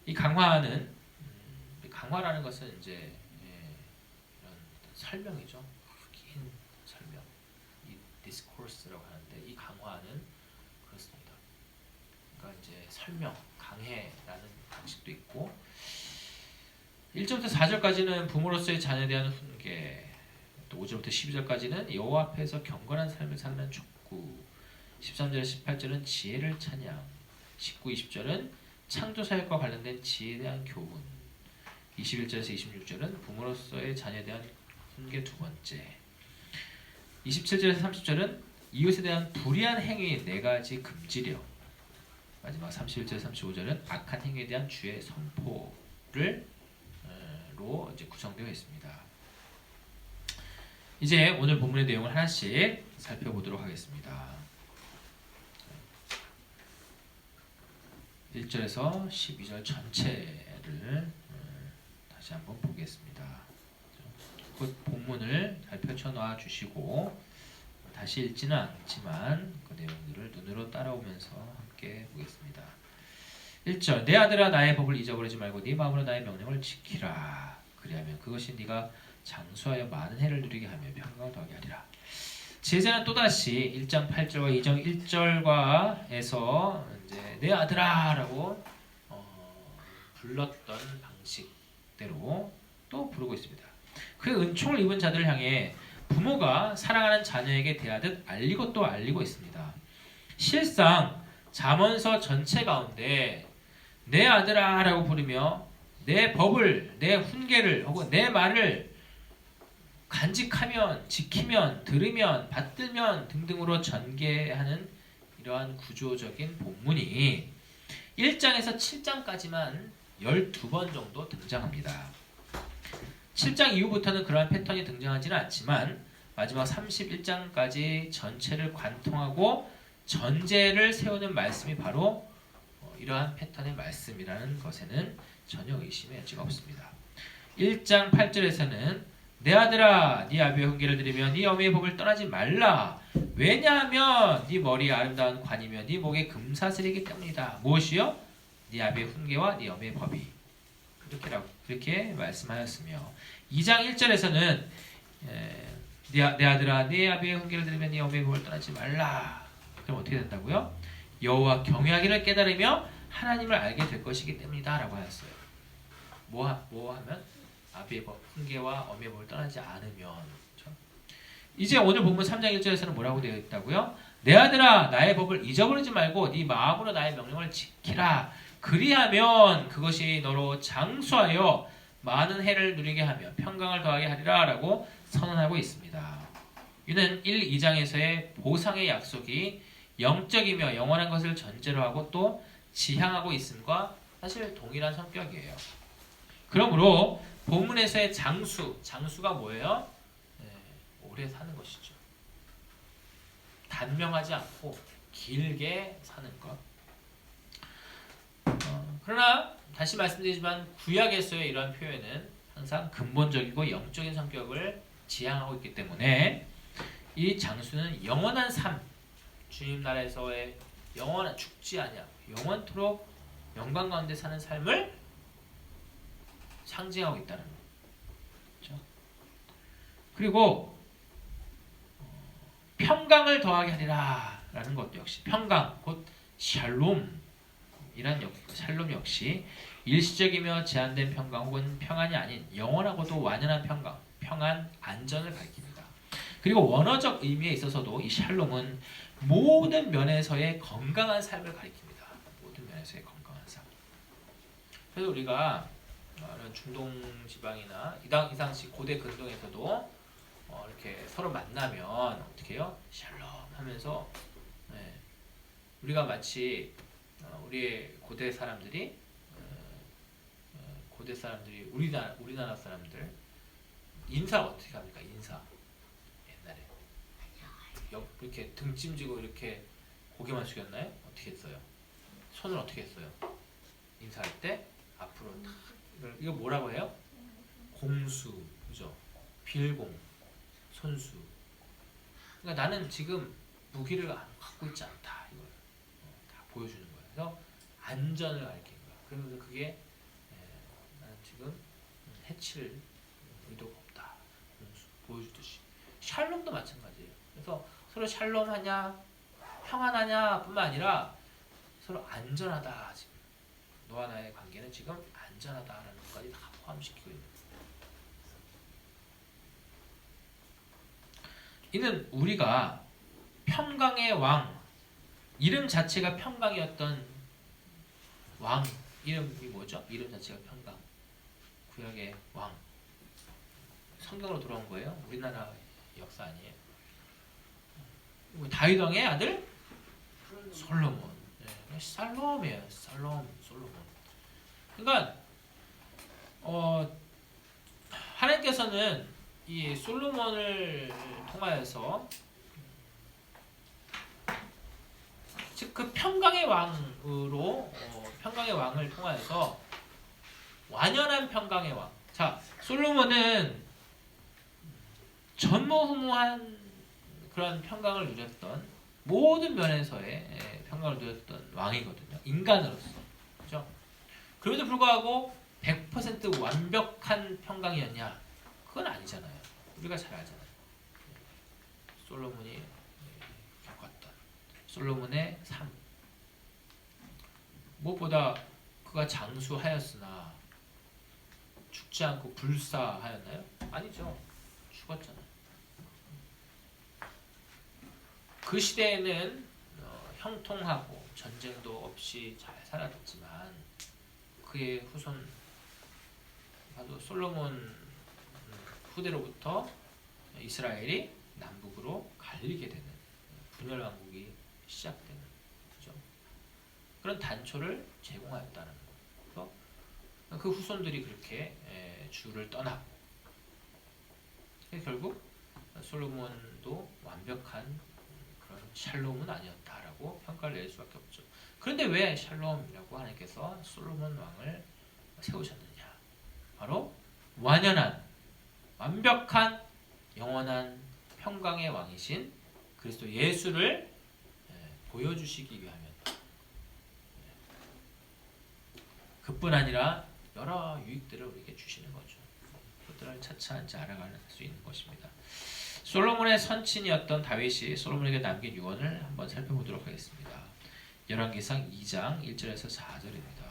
이 강화는 강화라는 것은 이제 이런 설명이죠. 긴 설명, 이 디스코스라고 하는데 이 강화는 그렇습니다. 그러니까 이제 설명, 강해라는 방식도 있고 1절부터 4절까지는 부모로서의 자녀에 대한 훈계, 또 5절부터 12절까지는 여호와 앞에서 경건한 삶을 사는 촉구, 13절에서 18절은 지혜를 찬양, 19, 20절은 창조 사역과 관련된 지혜에 대한 교훈, 21절에서 26절은 부모로서의 자녀에 대한 훈계 두 번째, 27절에서 30절은 이웃에 대한 불의한 행위의 네 가지 금지령, 마지막 31절에서 35절은 악한 행위에 대한 주의 선포를 로 이제 구성되어 있습니다. 이제 오늘 본문의 내용을 하나씩 살펴보도록 하겠습니다. 1절에서 12절 전체를 다시 한번 보겠습니다. 곧 본문을 잘 펼쳐놓아 주시고 다시 읽지는 않지만 그 내용들을 눈으로 따라오면서 함께 보겠습니다. 1절 내 아들아 나의 법을 잊어버리지 말고 네 마음으로 나의 명령을 지키라. 그리하면 그것이 네가 장수하여 많은 해를 누리게 하며 평강을 더하게 하리라. 제자는 또다시 1장 8절과 2장 1절과에서 이제 내 아들아라고 불렀던 방식대로 또 부르고 있습니다. 그 은총을 입은 자들을 향해 부모가 사랑하는 자녀에게 대하듯 알리고 또 알리고 있습니다. 실상 잠언서 전체 가운데 내 아들아 라고 부르며 내 법을, 내 훈계를 혹은 내 말을 간직하면, 지키면, 들으면, 받들면 등등으로 전개하는 이러한 구조적인 본문이 1장에서 7장까지만 12번 정도 등장합니다. 7장 이후부터는 그러한 패턴이 등장하지는 않지만 마지막 31장까지 전체를 관통하고 전제를 세우는 말씀이 바로 이러한 패턴의 말씀이라는 것에는 전혀 의심의 여지가 없습니다. 1장 8절에서는 내 아들아 네 아비의 훈계를 들으며 네 어미의 법을 떠나지 말라. 왜냐하면 네 머리에 아름다운 관이며 네 목에 금사슬이기 때문이다. 무엇이요? 네 아비의 훈계와 네 어미의 법이. 그렇게 말씀하였으며 2장 1절에서는 내 아들아 네 아비의 훈계를 들으며 네 어미의 법을 떠나지 말라. 그럼 어떻게 된다고요? 여호와 경외하기를 깨달으며 하나님을 알게 될 것이기 때문이다 라고 하였어요. 뭐 하면? 아비의 법, 훈계와 어미의 법을 떠나지 않으면. 그렇죠? 이제 오늘 본문 3장 1절에서는 뭐라고 되어 있다고요? 내 아들아 나의 법을 잊어버리지 말고 네 마음으로 나의 명령을 지키라. 그리하면 그것이 너로 장수하여 많은 해를 누리게 하며 평강을 더하게 하리라 라고 선언하고 있습니다. 이는 1, 2장에서의 보상의 약속이 영적이며 영원한 것을 전제로 하고 또 지향하고 있음과 사실 동일한 성격이에요. 그러므로 본문에서의 장수가 뭐예요? 오래 사는 것이죠. 단명하지 않고 길게 사는 것. 그러나 다시 말씀드리지만 구약에서의 이러한 표현은 항상 근본적이고 영적인 성격을 지향하고 있기 때문에 이 장수는 영원한 삶, 주님 나라에서의 영원한 죽지 아니하고 영원토록 영광 가운데 사는 삶을 상징하고 있다는 거죠. 그렇죠? 그리고 평강을 더하게 하리라 라는 것도 역시 평강, 곧 샬롬 역시 일시적이며 제한된 평강 혹은 평안이 아닌 영원하고도 완연한 평안, 안전을 가리킵니다. 그리고 원어적 의미에 있어서도 이 샬롬은 모든 면에서의 건강한 삶을 가리킵니다. 모든 면에서의 건강한 삶. 그래서 우리가 중동 지방이나 이 당시 고대 근동에서도 이렇게 서로 만나면 어떻게 해요? 샬롬 하면서 우리가 마치 우리의 고대 사람들이 우리나라 사람들 인사 어떻게 합니까? 인사 옛날에 이렇게 등짐지고 이렇게 고개만 숙였나요? 어떻게 했어요? 손을 어떻게 했어요? 인사할 때 앞으로 탁 이거 뭐라고 해요? 공수, 그죠? 빌공, 손수. 그러니까 나는 지금 무기를 갖고 있지 않다. 이걸 다 보여주는 거예요. 그래서 안전을 가리키는 거야. 그러면서 그게 나는 지금 해칠 의도가 없다. 보여주듯이. 샬롬도 마찬가지예요. 그래서 서로 샬롬하냐, 평안하냐 뿐만 아니라 서로 안전하다. 지금 너와 나의 관계는 지금 안전하다라는 것까지 다 포함시키고 있는 이는 우리가 평강의 왕, 이름 자체가 평강이었던 왕, 이름이 뭐죠? 이름 자체가 평강, 구약의 왕, 성경으로 돌아온 거예요. 우리나라 역사 아니에요. 다윗 왕의 아들 솔로몬. 네, 살롬이에요. 솔로몬. 그러니까 하나님께서는 이 솔로몬을 통하여서 즉 그 평강의 왕으로 평강의 왕을 통하여서 완연한 평강의 왕. 자, 솔로몬은 전무후무한 그런 평강을 누렸던 모든 면에서의 평강을 누렸던 왕이거든요. 인간으로서. 그렇죠? 그럼에도 불구하고 100% 완벽한 평강이었냐? 그건 아니잖아요. 우리가 잘 알잖아요. 솔로몬이 겪었던 솔로몬의 삶. 무엇보다 그가 장수하였으나 죽지 않고 불사하였나요? 아니죠. 죽었잖아요. 그 시대에는 형통하고 전쟁도 없이 잘 살았지만 그의 후손 바로 솔로몬 후대로부터 이스라엘이 남북으로 갈리게 되는 분열 왕국이 시작되는 거죠. 그런 단초를 제공하였다는 거. 그 후손들이 그렇게 주를 떠나고 결국 솔로몬도 완벽한 그런 샬롬은 아니었다라고 평가를 낼 수밖에 없죠. 그런데 왜 샬롬이라고 하나님께서 솔로몬 왕을 세우셨느냐? 바로 완연한, 완벽한, 영원한 평강의 왕이신 그리스도 예수를 보여주시기 위하면 그뿐 아니라 여러 유익들을 우리에게 주시는 거죠. 그것들을 차차 이제 알아갈 수 있는 것입니다. 솔로몬의 선친이었던 다윗이 솔로몬에게 남긴 유언을 한번 살펴보도록 하겠습니다. 열왕기상 2장 1절에서 4절입니다.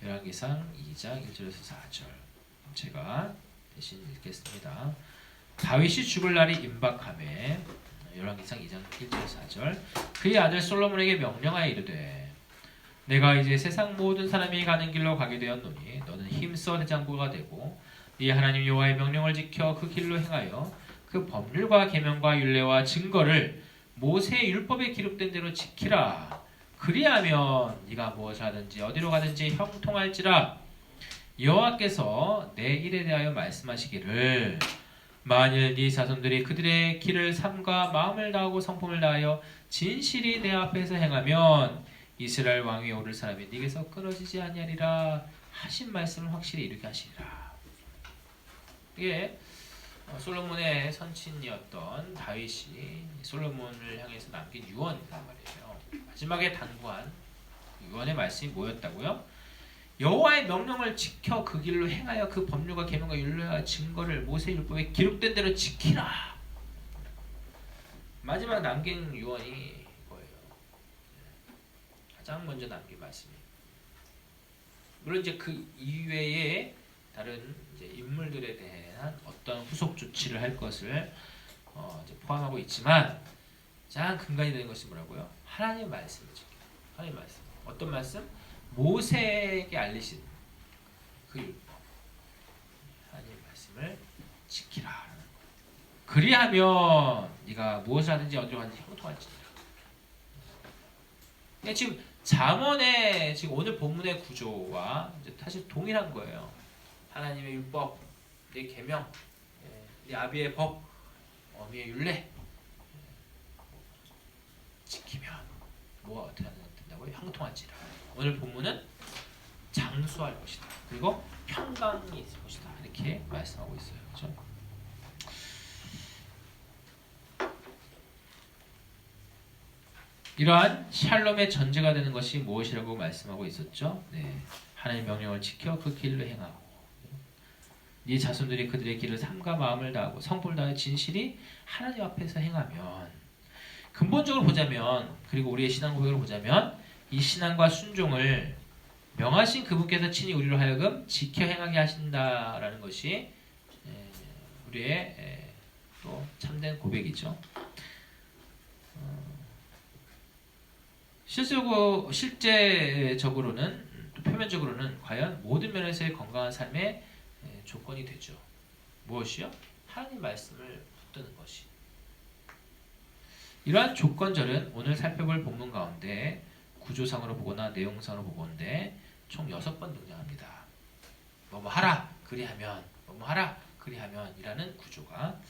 열왕기상 2장 1절에서 4절 제가 대신 읽겠습니다. 다윗이 죽을 날이 임박하매 열왕기상 2장 1절에서 4절 그의 아들 솔로몬에게 명령하여 이르되 내가 이제 세상 모든 사람이 가는 길로 가게 되었노니 너는 힘써 대장부가 되고 네 하나님 여호와의 명령을 지켜 그 길로 행하여 그 법률과 계명과 율례와 증거를 모세의 율법에 기록된 대로 지키라. 그리하면 네가 무엇을 하든지 어디로 가든지 형통할지라. 여호와께서 내 일에 대하여 말씀하시기를 만일 네 자손들이 그들의 길을 삼가 마음을 다하고 성품을 다하여 진실이 내 앞에서 행하면 이스라엘 왕위에 오를 사람이 네게서 끊어지지 아니하리라 하신 말씀을 확실히 이루게 하시리라. 이게 솔로몬의 선친이었던 다윗이 솔로몬을 향해서 남긴 유언이란 말이에요. 마지막에 당부한 유언의 말씀이 뭐였다고요? 여호와의 명령을 지켜 그 길로 행하여 그 법률과 계명과 율례와 증거를 모세의 율법에 기록된 대로 지키라. 마지막 남긴 유언이 이거예요. 가장 먼저 남긴 말씀이. 물론 이제 그 이외에 다른 이제 인물들에 대한 어떤 후속 조치를 할 것을 이제 포함하고 있지만 가장 근간이 되는 것이 뭐라고요? 하나님의 말씀이죠. 하나님의 말씀. 어떤 말씀? 모세에게 알리신 그 율법. 하나님의 말씀을 지키라. 그리하면 네가 무엇을 하든지 어디로 가든지 형통할지니라. 지금 잠언의 지금 오늘 본문의 구조와 이제 사실 동일한 거예요. 하나님의 율법, 내 계명, 내 아비의 법, 어미의 율례 지키면 뭐가 어떻게 된다고요? 형통할지라. 오늘 본문은 장수할 것이다. 그리고 평강이 있을 것이다. 이렇게 말씀하고 있어요. 그렇죠? 이러한 샬롬의 전제가 되는 것이 무엇이라고 말씀하고 있었죠? 네, 하나님의 명령을 지켜 그 길로 행하고 네 자손들이 그들의 길을 삼가 마음을 다하고 성품을 다하여 진실이 하나님 앞에서 행하면 근본적으로 보자면 그리고 우리의 신앙 고백을 보자면 이 신앙과 순종을 명하신 그분께서 친히 우리로 하여금 지켜 행하게 하신다라는 것이 우리의 또 참된 고백이죠. 실제적으로는 또 표면적으로는 과연 모든 면에서의 건강한 삶의 조건이 되죠. 무엇이요? 하나님 말씀을 붙드는 것이. 이러한 조건절은 오늘 살펴볼 본문 가운데 구조상으로 보거나 내용상으로 보건대 총 6번 등장합니다. 뭐뭐 하라 그리하면, 뭐뭐 하라 그리하면 이라는 구조가.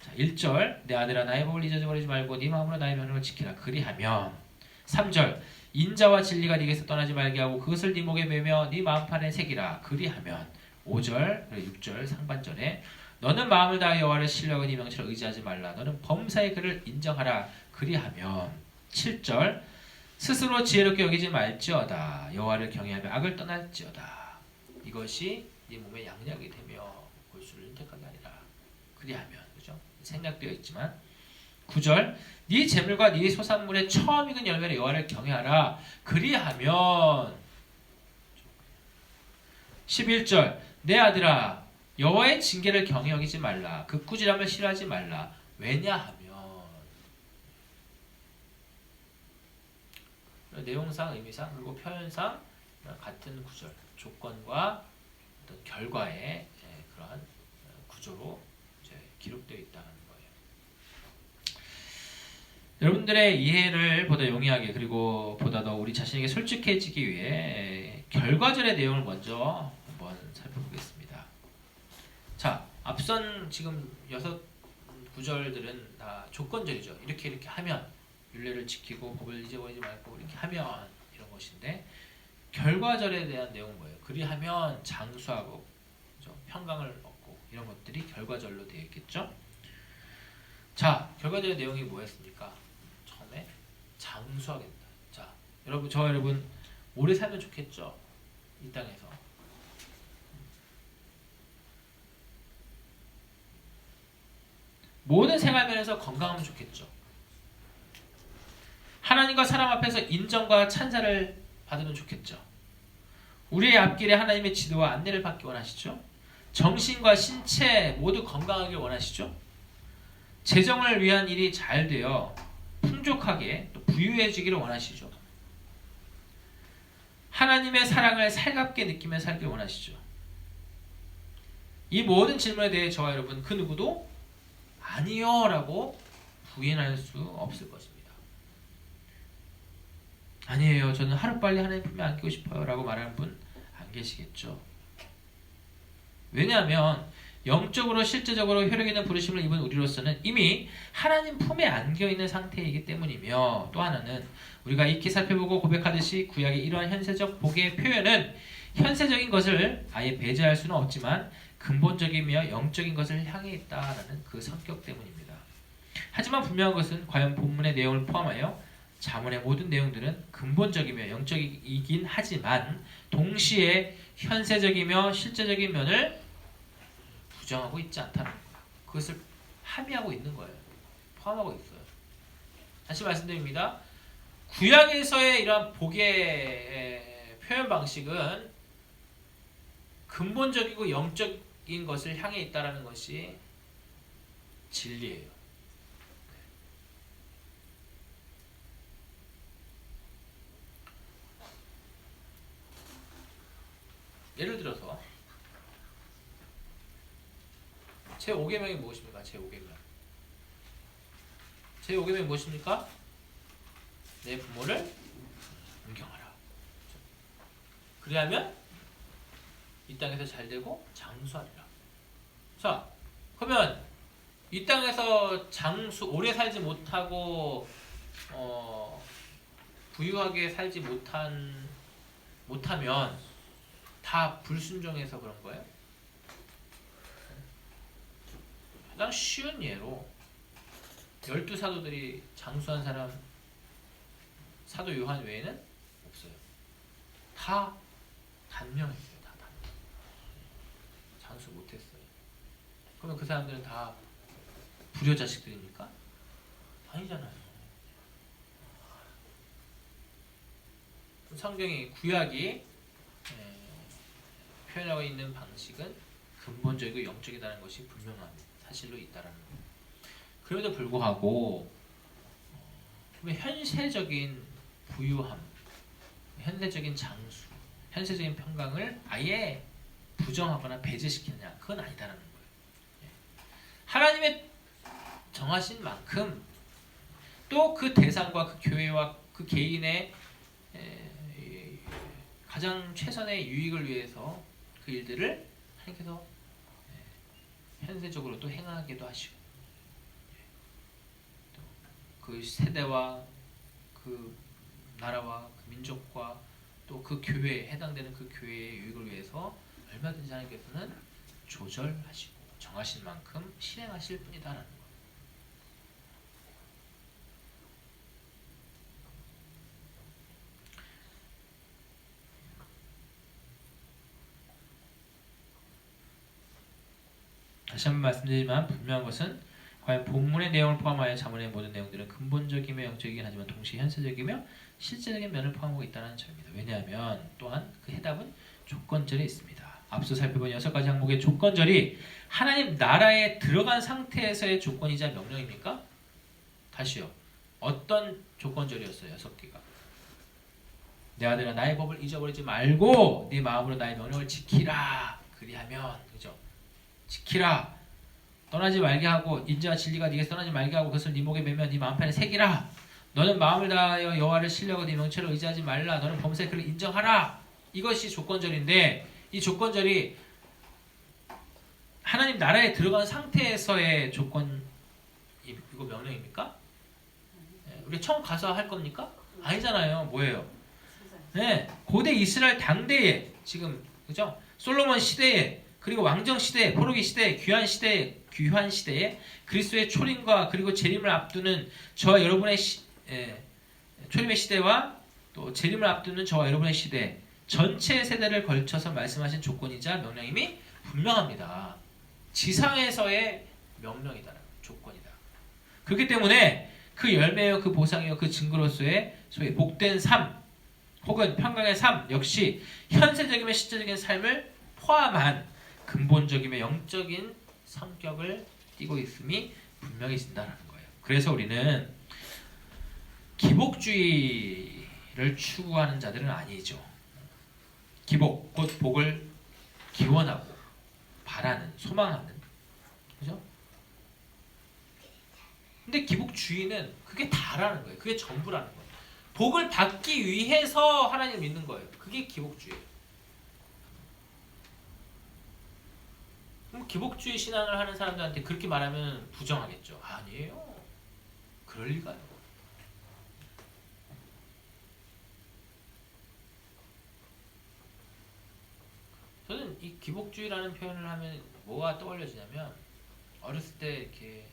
자, 1절 내 아들아 나의 법을 잊어버리지 말고 네 마음으로 나의 명령을 지키라 그리하면. 3절 인자와 진리가 네게서 떠나지 말게 하고 그것을 네 목에 매며 네 마음판에 새기라 그리하면. 5절 그리고 6절 상반절에 너는 마음을 다하여 여호와를 신뢰하고 네 명철을 의지하지 말라. 너는 범사의 그를 인정하라 그리하면. 7절 스스로 지혜롭게 여기지 말지어다. 여호와를 경외하며 악을 떠날지어다. 이것이 네 몸의 양약이 되며 골수를 윤택하게 하리라 그리하면. 그죠? 생략되어 있지만. 9절 네 재물과 네 소산물의 처음 익은 열매를 여호와를 경외하라 그리하면. 11절 내 아들아 여호와의 징계를 경히 여기지 말라. 그 꾸지람을 싫어하지 말라. 왜냐하면. 내용상, 의미상, 그리고 표현상 같은 구절, 조건과 어떤 결과의 그러한 구조로 이제 기록되어 있다는 거예요. 여러분들의 이해를 보다 용이하게 그리고 보다 더 우리 자신에게 솔직해지기 위해 결과절의 내용을 먼저 한번 살펴보겠습니다. 자, 앞선 지금 6구절들은 다 조건절이죠. 이렇게 하면 율례를 지키고 법을 잊어버리지 말고 이렇게 하면 이런 것인데, 결과절에 대한 내용은 뭐예요? 그리하면 장수하고 그렇죠? 평강을 얻고 이런 것들이 결과절로 되어 있겠죠. 자, 결과절의 내용이 뭐였습니까? 처음에 장수하겠다. 자, 여러분 오래 살면 좋겠죠? 이 땅에서. 모든 생활면에서 건강하면 좋겠죠. 하나님과 사람 앞에서 인정과 찬사를 받으면 좋겠죠. 우리의 앞길에 하나님의 지도와 안내를 받기 원하시죠. 정신과 신체 모두 건강하길 원하시죠. 재정을 위한 일이 잘 되어 풍족하게 또 부유해지기를 원하시죠. 하나님의 사랑을 살갑게 느끼며 살길 원하시죠. 이 모든 질문에 대해 저와 여러분 그 누구도 아니요 라고 부인할 수 없을 것입니다. 아니에요. 저는 하루빨리 하나님 품에 안기고 싶어요 라고 말하는 분 안 계시겠죠. 왜냐하면 영적으로 실제적으로 혈육 있는 부르심을 입은 우리로서는 이미 하나님 품에 안겨있는 상태이기 때문이며, 또 하나는 우리가 익히 살펴보고 고백하듯이 구약의 이러한 현세적 복의 표현은 현세적인 것을 아예 배제할 수는 없지만 근본적이며 영적인 것을 향해 있다라는 그 성격 때문입니다. 하지만 분명한 것은 과연 본문의 내용을 포함하여 자문의 모든 내용들은 근본적이며 영적이긴 하지만 동시에 현세적이며 실제적인 면을 부정하고 있지 않다는 거예요. 그것을 함의하고 있는 거예요. 포함하고 있어요. 다시 말씀드립니다. 구약에서의 이러한 복의 표현 방식은 근본적이고 영적인 것을 향해 있다는 것이 진리예요. 예를 들어서 제5계명이 무엇입니까? 제5계명이 무엇입니까? 내 부모를 존경하라. 그리하면 이 땅에서 잘되고 장수하리라. 자, 그러면 이 땅에서 오래 살지 못하고 부유하게 살지 못하면 다 불순종해서 그런 거예요? 가장 쉬운 예로 12사도들이 장수한 사람 사도 요한 외에는 없어요. 다 단명했어요. 다 단명. 장수 못했어요. 그러면 그 사람들은 다 불효자식들입니까? 아니잖아요. 성경이 구약이 표현하고 있는 방식은 근본적이고 영적이라는 것이 분명한 사실로 있다라는 거예요. 그럼에도 불구하고 왜 현세적인 부유함, 현세적인 장수, 현세적인 평강을 아예 부정하거나 배제시키느냐? 그건 아니다라는 거예요. 하나님의 정하신 만큼 또 그 대상과 그 교회와 그 개인의 가장 최선의 유익을 위해서 그 일들을 하나님께서 현세적으로 또 행하기도 하시고 또 그 세대와 그 나라와 그 민족과 또 그 교회에 해당되는 그 교회의 유익을 위해서 얼마든지 하나님께서는 조절하시고 정하신 만큼 실행하실 뿐이다라는 거예요. 다시 한번 말씀드리지만 분명한 것은 과연 본문의 내용을 포함하여 자문의 모든 내용들은 근본적이며 영적이긴 하지만 동시에 현세적이며 실제적인 면을 포함하고 있다는 점입니다. 왜냐하면 또한 그 해답은 조건절에 있습니다. 앞서 살펴본 6가지 항목의 조건절이 하나님 나라에 들어간 상태에서의 조건이자 명령입니까? 다시요. 어떤 조건절이었어요? 6개가. 내 아들아 나의 법을 잊어버리지 말고 네 마음으로 나의 명령을 지키라. 그리하면 그죠? 지키라. 떠나지 말게 하고 인자와 진리가 네게서 떠나지 말게 하고 그것을 네 목에 매며 네 마음판에 새기라. 너는 마음을 다하여 여호와를 신뢰하고 네 명체를 의지하지 말라. 너는 범사의 그를 인정하라. 이것이 조건절인데 이 조건절이 하나님 나라에 들어간 상태에서의 조건 이거 명령입니까? 우리 처음 가서 할 겁니까? 아니잖아요. 뭐예요? 네, 고대 이스라엘 당대에 지금 그죠? 솔로몬 시대에 그리고 왕정 시대, 포로기 시대, 귀환 시대에 그리스도의 초림과 그리고 재림을 앞두는 저와 여러분의 초림의 시대와 또 재림을 앞두는 저와 여러분의 시대 전체 세대를 걸쳐서 말씀하신 조건이자 명령임이 분명합니다. 지상에서의 명령이다. 조건이다. 그렇기 때문에 그 열매요, 그 보상이요, 그 증거로서의 소위 복된 삶 혹은 평강의 삶 역시 현세적이며 실제적인 삶을 포함한 근본적이며 영적인 성격을 띠고 있음이 분명히 진다는 거예요. 그래서 우리는 기복주의를 추구하는 자들은 아니죠. 기복, 곧 복을 기원하고 바라는, 소망하는, 그죠? 근데 기복주의는 그게 다라는 거예요. 그게 전부라는 거예요. 복을 받기 위해서 하나님을 믿는 거예요. 그게 기복주의예요. 그럼 기복주의 신앙을 하는 사람들한테 그렇게 말하면 부정하겠죠. 아니에요. 그럴 리가요. 저는 이 기복주의라는 표현을 하면 뭐가 떠올려지냐면 어렸을 때 이렇게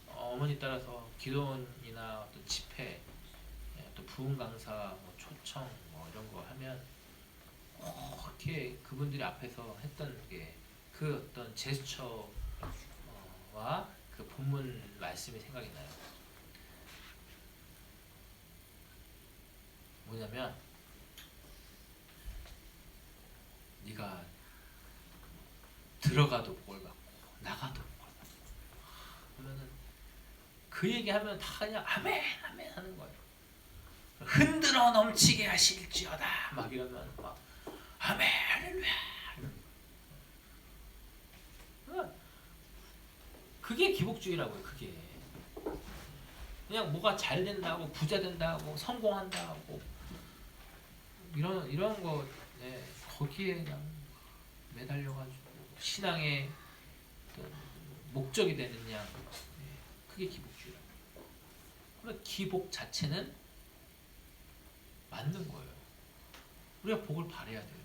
어머니 따라서 기도원이나 어떤 집회, 또 부흥 강사, 뭐 초청 뭐 이런 거 하면 이렇게 그분들이 앞에서 했던 게 그 어떤 제스처와 그 본문 말씀이 생각이 나요. 뭐냐면 네가 들어가도 복을 받고 나가도 복을 받고 그러면은 그 얘기하면 다 그냥 아멘 아멘 하는 거예요. 흔들어 넘치게 하실지어다 막 이러면 막 아멘 할렐루야. 그게 기복주의라고요. 그게 그냥 뭐가 잘 된다고 부자 된다고 성공한다고 이런 거 거기에 그냥 매달려가지고 신앙의 목적이 되는 양 그게 기복주의라고. 그러면 기복 자체는 맞는 거예요. 우리가 복을 바라야 돼요.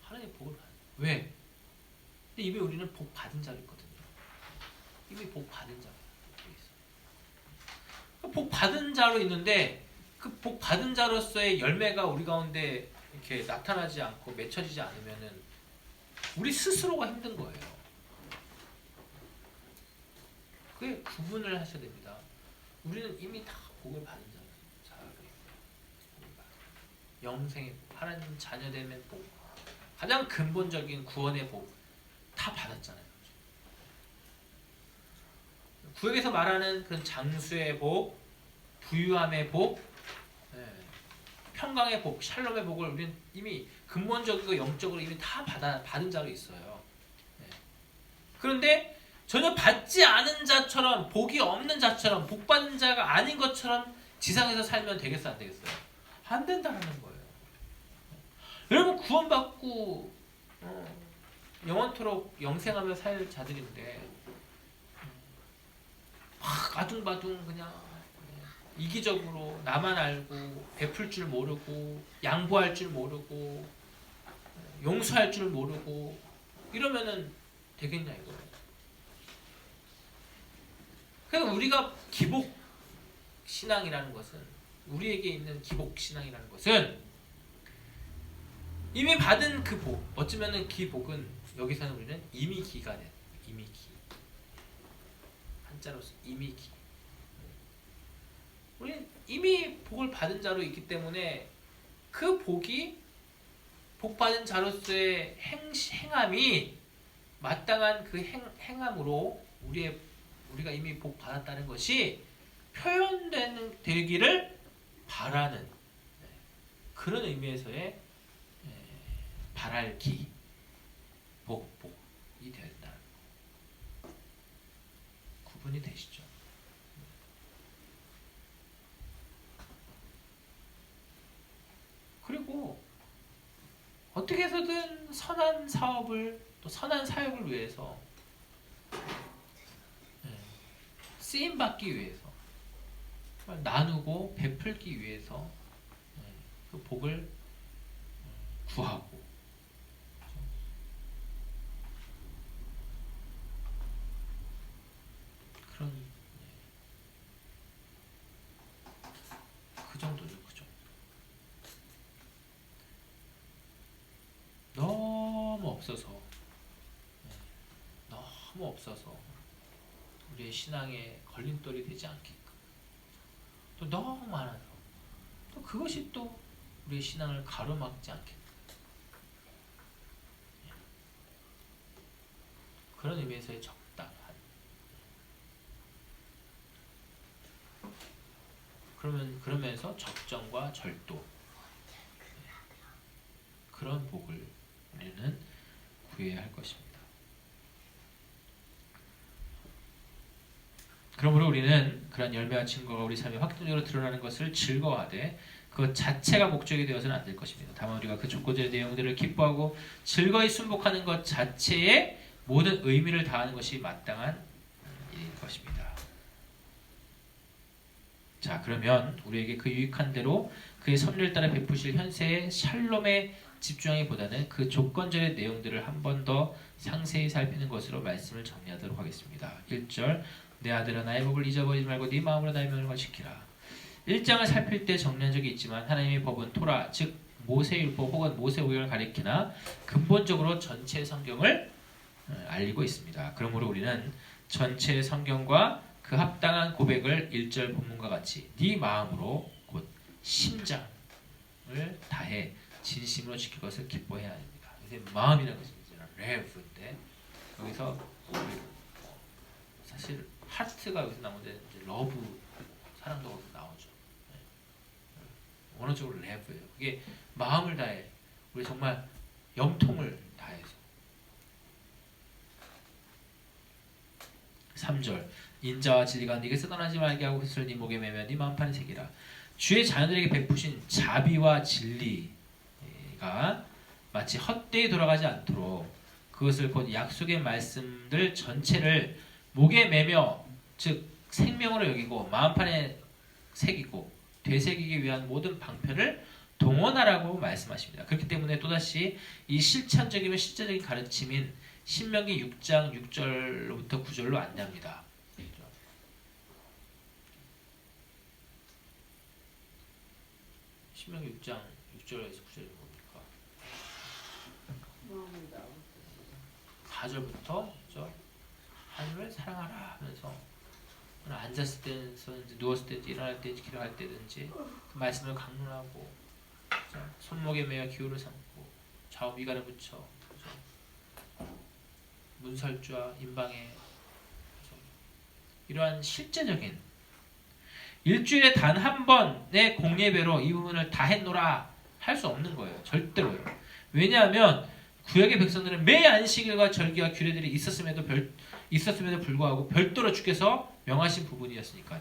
하나님 복을 받아요. 왜? 근데 이미 우리는 복 받은 자로 있거든요. 이미 복 받은 자로 있어요. 복 받은 자로 있는데 그 복 받은 자로서의 열매가 우리 가운데 이렇게 나타나지 않고 맺혀지지 않으면은 우리 스스로가 힘든 거예요. 그게 구분을 하셔야 됩니다. 우리는 이미 다 복을 받은 자로 있어요. 영생의 복, 하나님 자녀됨의 복, 가장 근본적인 구원의 복 다 받았잖아요. 구약에서 말하는 그런 장수의 복, 부유함의 복, 평강의 복, 샬롬의 복을 우리는 이미 근본적이고 영적으로 이미 다 받은 자로 있어요. 그런데 전혀 받지 않은 자처럼, 복이 없는 자처럼, 복 받은 자가 아닌 것처럼 지상에서 살면 되겠어, 안 되겠어요? 안 된다는 거예요. 여러분 구원받고 영원토록 영생하며 살 자들인데 막 아둥바둥 그냥 이기적으로 나만 알고 베풀 줄 모르고 양보할 줄 모르고 용서할 줄 모르고 이러면은 되겠냐 이거. 그러니까 우리가 기복 신앙이라는 것은, 우리에게 있는 기복 신앙이라는 것은 이미 받은 그 복, 어쩌면은 그 복은 여기서는 우리는 이미 기가 돼. 이미 기. 한자로서 이미 기. 우리는 이미 복을 받은 자로 있기 때문에 그 복이 복 받은 자로서의 행함이 마땅한 그 행함으로 우리가 이미 복 받았다는 것이 되기를 바라는 그런 의미에서의 바랄기, 복이 되었다. 구분이 되시죠? 그리고 어떻게 해서든 선한 사업을 또 선한 사역을 위해서 쓰임 받기 위해서 나누고 베풀기 위해서 그 복을 구하고 그런 그 정도죠, 그 정도. 너무 없어서 우리의 신앙에 걸림돌이 되지 않게끔, 또 너무 많아서 또 그것이 또 우리의 신앙을 가로막지 않게끔, 그런 의미에서의 적당한, 그러면서 적정과 절도, 그런 복을 우리는 구해야 할 것입니다. 그러므로 우리는 그런 열매와 증거가 우리 삶에 확정적으로 드러나는 것을 즐거워하되 그 자체가 목적이 되어서는 안 될 것입니다. 다만 우리가 그 조건적인 내용들을 기뻐하고 즐거이 순복하는 것 자체에 모든 의미를 다하는 것이 마땅한 일인 것입니다. 자, 그러면 우리에게 그 유익한 대로 그의 섭리를 따라 베푸실 현세의 샬롬에 집중하기보다는 그 조건적인 내용들을 한 번 더 상세히 살피는 것으로 말씀을 정리하도록 하겠습니다. 1절, 내 아들아 나의 법을 잊어버리지 말고 네 마음으로 나의 명령을 지키라. 1장을 살필 때 정리한 적이 있지만 하나님의 법은 토라, 즉 모세율법 혹은 모세오경을 가리키나 근본적으로 전체 성경을 알리고 있습니다. 그러므로 우리는 전체 성경과 그 합당한 고백을 1절 본문과 같이 네 마음으로 곧 심장을 다해 진심으로 지킬 것을 기뻐해야 합니다. 이제 마음이라는 것은 레브인데 여기서 사실 하트가 여기서 나오는데 이제 러브, 사랑도 거기서 나오죠. 원어적으로 레브예요. 그게 마음을 다해, 우리 정말 염통을 다해서. 3절, 인자와 진리가 네게서 떠나지 말게 하고 그것을 네 목에 매며 네 마음판에 새기라. 주의 자녀들에게 베푸신 자비와 진리가 마치 헛되이 돌아가지 않도록 그것을 곧 약속의 말씀들 전체를 목에 매며, 즉 생명으로 여기고 마음판에 새기고 되새기기 위한 모든 방편을 동원하라고 말씀하십니다. 그렇기 때문에 또다시 이 실천적이며 실제적인 가르침인 신명기 6장 6절로부터 9절로 안내합니다. 신명기 6장 6절에서 9절이 뭡니까? 4절부터 하나님을 사랑하라 하면서 앉았을 때든지 누웠을 때든지 일어날 때든지 기도할 때든지 그 말씀을 강론하고 손목에 매어 기호를 삼고 좌우 미간에 붙여 문설주와 임방에 이러한 실제적인 일주일에 단 한 번의 공예배로 이 부분을 다 했노라 할 수 없는 거예요. 절대로요. 왜냐하면 구약의 백성들은 매 안식일과 절기와 규례들이 있었음에도 불구하고 별도로 주께서 명하신 부분이었으니까요.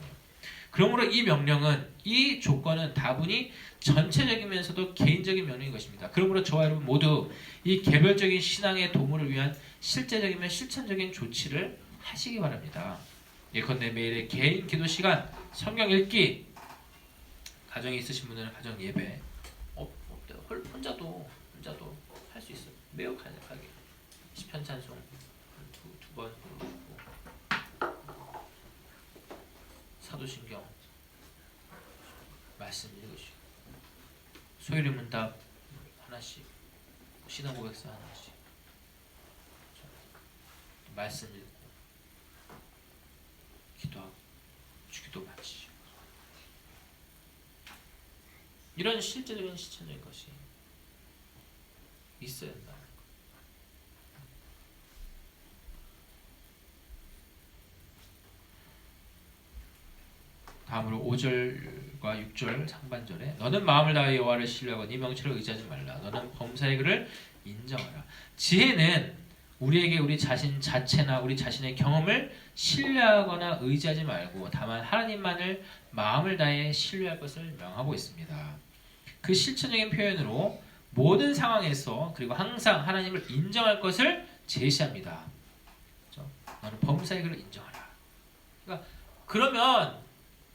그러므로 이 명령은 이 조건은 다분히 전체적이면서도 개인적인 명령인 것입니다. 그러므로 저와 여러분 모두 이 개별적인 신앙의 도모를 위한 실제적이면 실천적인 조치를 하시기 바랍니다. 예컨대 매일의 개인 기도 시간, 성경 읽기, 가정에 있으신 분들은 가정 예배, 혼자도 할 수 있어요. 매우 간략하게 시편 찬송 두 번 부르고 사도신경 말씀 읽으시고 소요리 문답 하나씩, 신앙 고백서 하나씩, 말씀 읽고 기도하고 주기도 마치시고 이런 실제적인 실천적인 것이 있어야 된다는 거. 다음으로 5절과 6절 상반절에 너는 마음을 다하여 여호와를 신뢰하고 네 명철을 의지하지 말라. 너는 범사의 그를 인정하라. 지혜는 우리에게 우리 자신 자체나 우리 자신의 경험을 신뢰하거나 의지하지 말고 다만 하나님만을 마음을 다해 신뢰할 것을 명하고 있습니다. 그 실천적인 표현으로 모든 상황에서 그리고 항상 하나님을 인정할 것을 제시합니다. 그렇죠? 너는 범사의 그를 인정하라. 그러면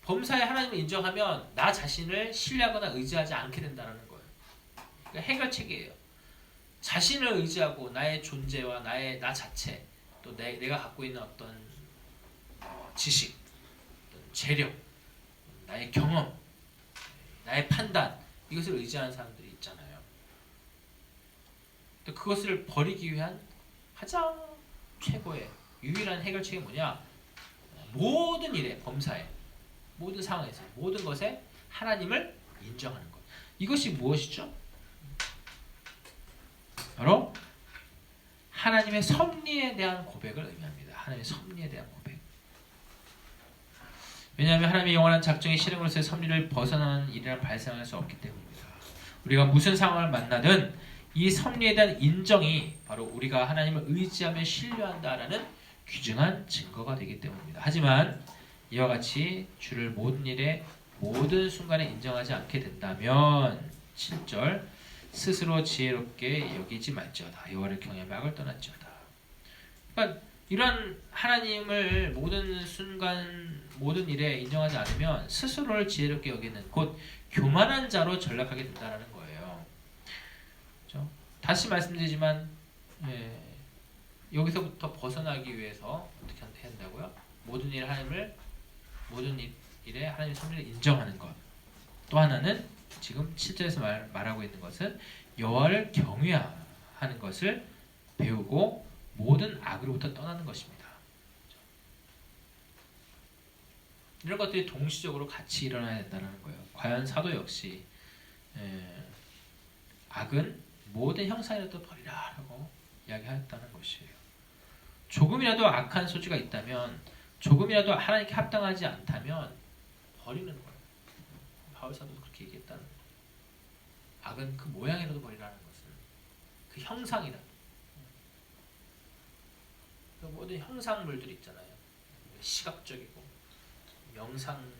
범사에 하나님을 인정하면 나 자신을 신뢰하거나 의지하지 않게 된다는 거예요. 그러니까 해결책이에요. 자신을 의지하고 나의 존재와 나 자체, 또 내가 갖고 있는 어떤 지식, 어떤 재력, 나의 경험, 나의 판단, 이것을 의지하는 사람들이 있잖아요. 근데 그것을 버리기 위한 가장 최고의 유일한 해결책이 뭐냐? 모든 일에, 범사에, 모든 상황에서, 모든 것에 하나님을 인정하는 것. 이것이 무엇이죠? 바로 하나님의 섭리에 대한 고백을 의미합니다. 하나님의 섭리에 대한 고백. 왜냐하면 하나님의 영원한 작정의 실행으로서의 섭리를 벗어나는 일이란 발생할 수 없기 때문입니다. 우리가 무슨 상황을 만나든 이 섭리에 대한 인정이 바로 우리가 하나님을 의지하며 신뢰한다라는 귀중한 증거가 되기 때문입니다. 하지만 이와 같이 주를 모든 일에 모든 순간에 인정하지 않게 된다면 7절 스스로 지혜롭게 여기지 말지어다. 여호와를 경외하며 악을 떠났지어다. 그러니까 이런 하나님을 모든 순간 모든 일에 인정하지 않으면 스스로를 지혜롭게 여기는 곧 교만한 자로 전락하게 된다는 거예요. 그렇죠? 다시 말씀드리지만 여기서부터 벗어나기 위해서 어떻게 해야 된다고요? 모든 일에 하나님의 섭리를 인정하는 것. 또 하나는 지금 7절에서 말하고 있는 것은 여호와를 경외하는 것을 배우고 모든 악으로부터 떠나는 것입니다. 이런 것들이 동시적으로 같이 일어나야 된다는 거예요. 과연 사도 역시 악은 모든 형상이라도 버리라라고 이야기하였다는 것이에요. 조금이라도 악한 소지가 있다면, 조금이라도 하나님께 합당하지 않다면 버리는 거예요. 바울 사도도 그렇게 얘기했다는 거예요. 악은 그 모양이라도 버리라는 것은 그 형상이라도. 그 모든 형상물들 있잖아요. 시각적이고 영상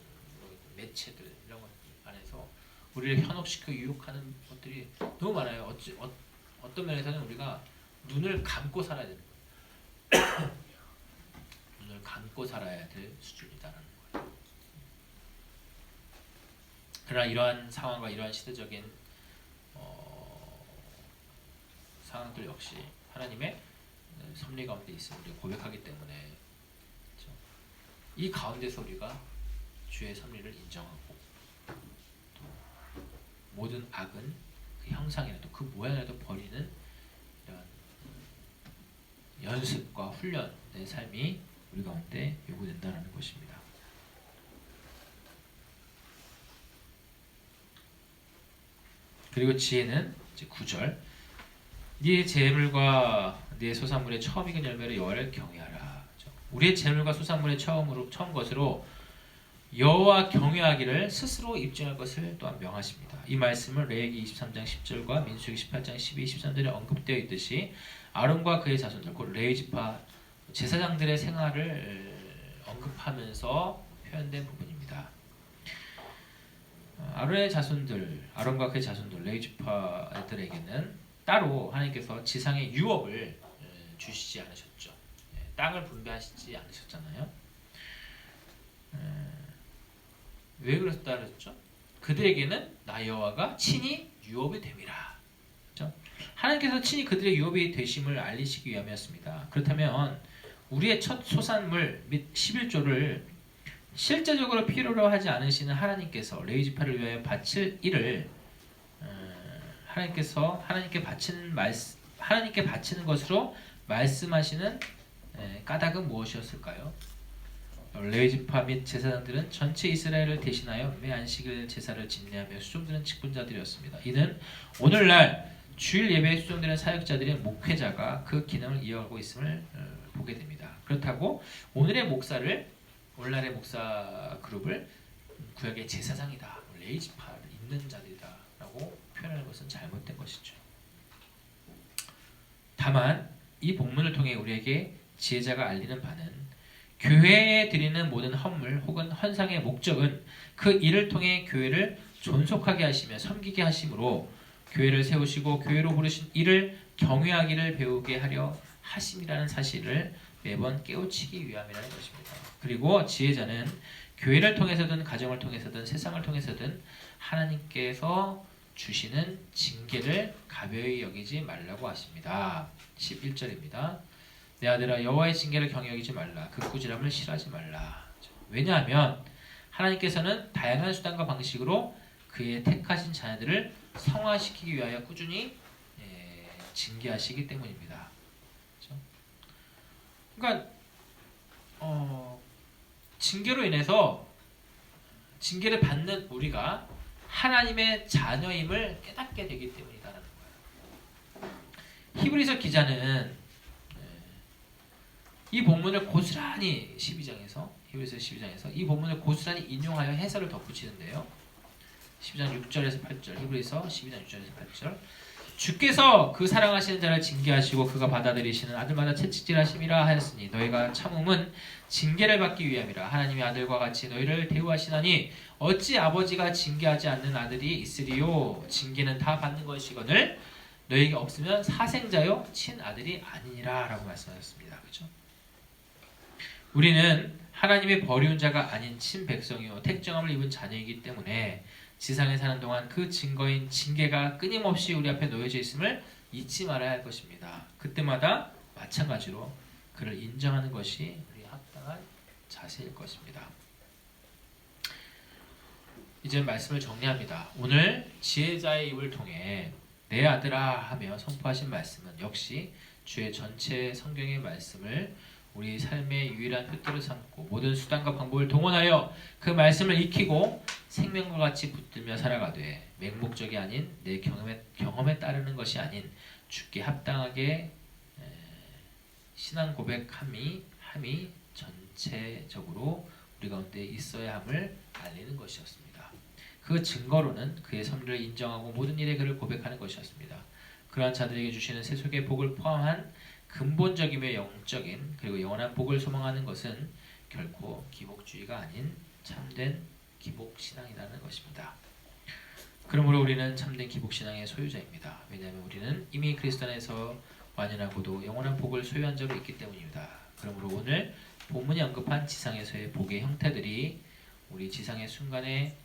매체들 이런 것 안에서 우리를 현혹시켜 유혹하는 것들이 너무 많아요. 어떤 면에서는 우리가 눈을 감고 살아야 되는 거예요. 눈을 감고 살아야 될 수준이다라는 거예요. 그러나 이러한 상황과 이러한 시대적인 상황들 역시 하나님의 섭리 가운데 있음을 우리가 고백하기 때문에, 그렇죠? 이 가운데서 우리가 주의 섭리를 인정하고 또 모든 악은 그 형상이라도 그 모양이라도 버리는 이런 연습과 훈련의 삶이 우리 가운데 요구된다는 것입니다. 그리고 지혜는 이제 9절 네 재물과 네 소산물의 처음 익은 열매로 여호와를 경외하라. 우리의 재물과 수산물의 처음 것으로 여호와 경외하기를 스스로 입증할 것을 또한 명하십니다. 이 말씀은 레위기 23장 10절과 민수기 18장 12, 13절에 언급되어 있듯이 아론과 그의 자손들, 곧 레위 지파 제사장들의 생활을 언급하면서 표현된 부분입니다. 아론의 자손들, 아론과 그의 자손들, 레위 지파들에게는 따로 하나님께서 지상의 유업을 주시지 않으셨죠. 땅을 분배하시지 않으셨잖아요. 왜 그랬다 그랬죠? 그들에게는 나 여호와가 친히 유업이 됨이라. 그렇죠? 하나님께서 친히 그들의 유업이 되심을 알리시기 위함이었습니다. 그렇다면 우리의 첫 소산물 및 11조를 실제적으로 필요로 하지 않으시는 하나님께서 레위 지파를 위하여 바칠 일을 하나님께 바치는 것으로 말씀하시는 까닭은 무엇이었을까요? 레위 지파 및 제사장들은 전체 이스라엘을 대신하여 매 안식일 제사를 집례하며 수종드는 직분자들이었습니다. 이는 오늘날 주일 예배에 수종되는 사역자들인 목회자가 그 기능을 이어가고 있음을 보게 됩니다. 그렇다고 오늘날의 목사 그룹을 구약의 제사장이다, 레위 지파를 잇는 자들이다라고 표현하는 것은 잘못된 것이죠. 다만 이 본문을 통해 우리에게 지혜자가 알리는 바는 교회에 드리는 모든 헌물 혹은 헌상의 목적은 그 일을 통해 교회를 존속하게 하시며 섬기게 하심으로 교회를 세우시고 교회로 부르신 이를 경외하기를 배우게 하려 하심이라는 사실을 매번 깨우치기 위함이라는 것입니다. 그리고 지혜자는 교회를 통해서든 가정을 통해서든 세상을 통해서든 하나님께서 주시는 징계를 가벼이 여기지 말라고 하십니다. 11절입니다. 내 아들아 여호와의 징계를 경히 여기지 말라. 그 꾸지람을 싫어하지 말라. 왜냐하면 하나님께서는 다양한 수단과 방식으로 그의 택하신 자녀들을 성화시키기 위하여 꾸준히 징계하시기 때문입니다. 그러니까 징계로 인해서 징계를 받는 우리가 하나님의 자녀임을 깨닫게 되기 때문이다라는 거예요. 히브리서 기자는 이 본문을 고스란히 12장에서 히브리서 12장에서 이 본문을 고스란히 인용하여 해설을 덧붙이는데요. 12장 6절에서 8절 히브리서 12장 6절에서 8절 주께서 그 사랑하시는 자를 징계하시고 그가 받아들이시는 아들마다 채찍질하심이라 하였으니 너희가 참음은 징계를 받기 위함이라. 하나님의 아들과 같이 너희를 대우하시나니 어찌 아버지가 징계하지 않는 아들이 있으리요. 징계는 다 받는 것이거늘 너희에게 없으면 사생자요 친아들이 아니니라 라고 말씀하셨습니다. 그렇죠? 우리는 하나님의 버리운 자가 아닌 친백성이요 택정함을 입은 자녀이기 때문에 지상에 사는 동안 그 증거인 징계가 끊임없이 우리 앞에 놓여져 있음을 잊지 말아야 할 것입니다. 그때마다 마찬가지로 그를 인정하는 것이 우리의 합당한 자세일 것입니다. 이제 말씀을 정리합니다. 오늘 지혜자의 입을 통해 내 아들아 하며 선포하신 말씀은 역시 주의 전체 성경의 말씀을 우리 삶의 유일한 표대로 삼고 모든 수단과 방법을 동원하여 그 말씀을 익히고 생명과 같이 붙들며 살아가되 맹목적이 아닌 내 경험에 따르는 것이 아닌 주께 합당하게 신앙 고백함이 전체적으로 우리 가운데 있어야 함을 알리는 것이었습니다. 그 증거로는 그의 섭리를 인정하고 모든 일에 그를 고백하는 것이었습니다. 그러한 자들에게 주시는 세속의 복을 포함한 근본적이며 영적인 그리고 영원한 복을 소망하는 것은 결코 기복주의가 아닌 참된 기복신앙이라는 것입니다. 그러므로 우리는 참된 기복신앙의 소유자입니다. 왜냐하면 우리는 이미 그리스도 안에서 완연하고도 영원한 복을 소유한 자로 있기 때문입니다. 그러므로 오늘 본문이 언급한 지상에서의 복의 형태들이 우리 지상의 순간에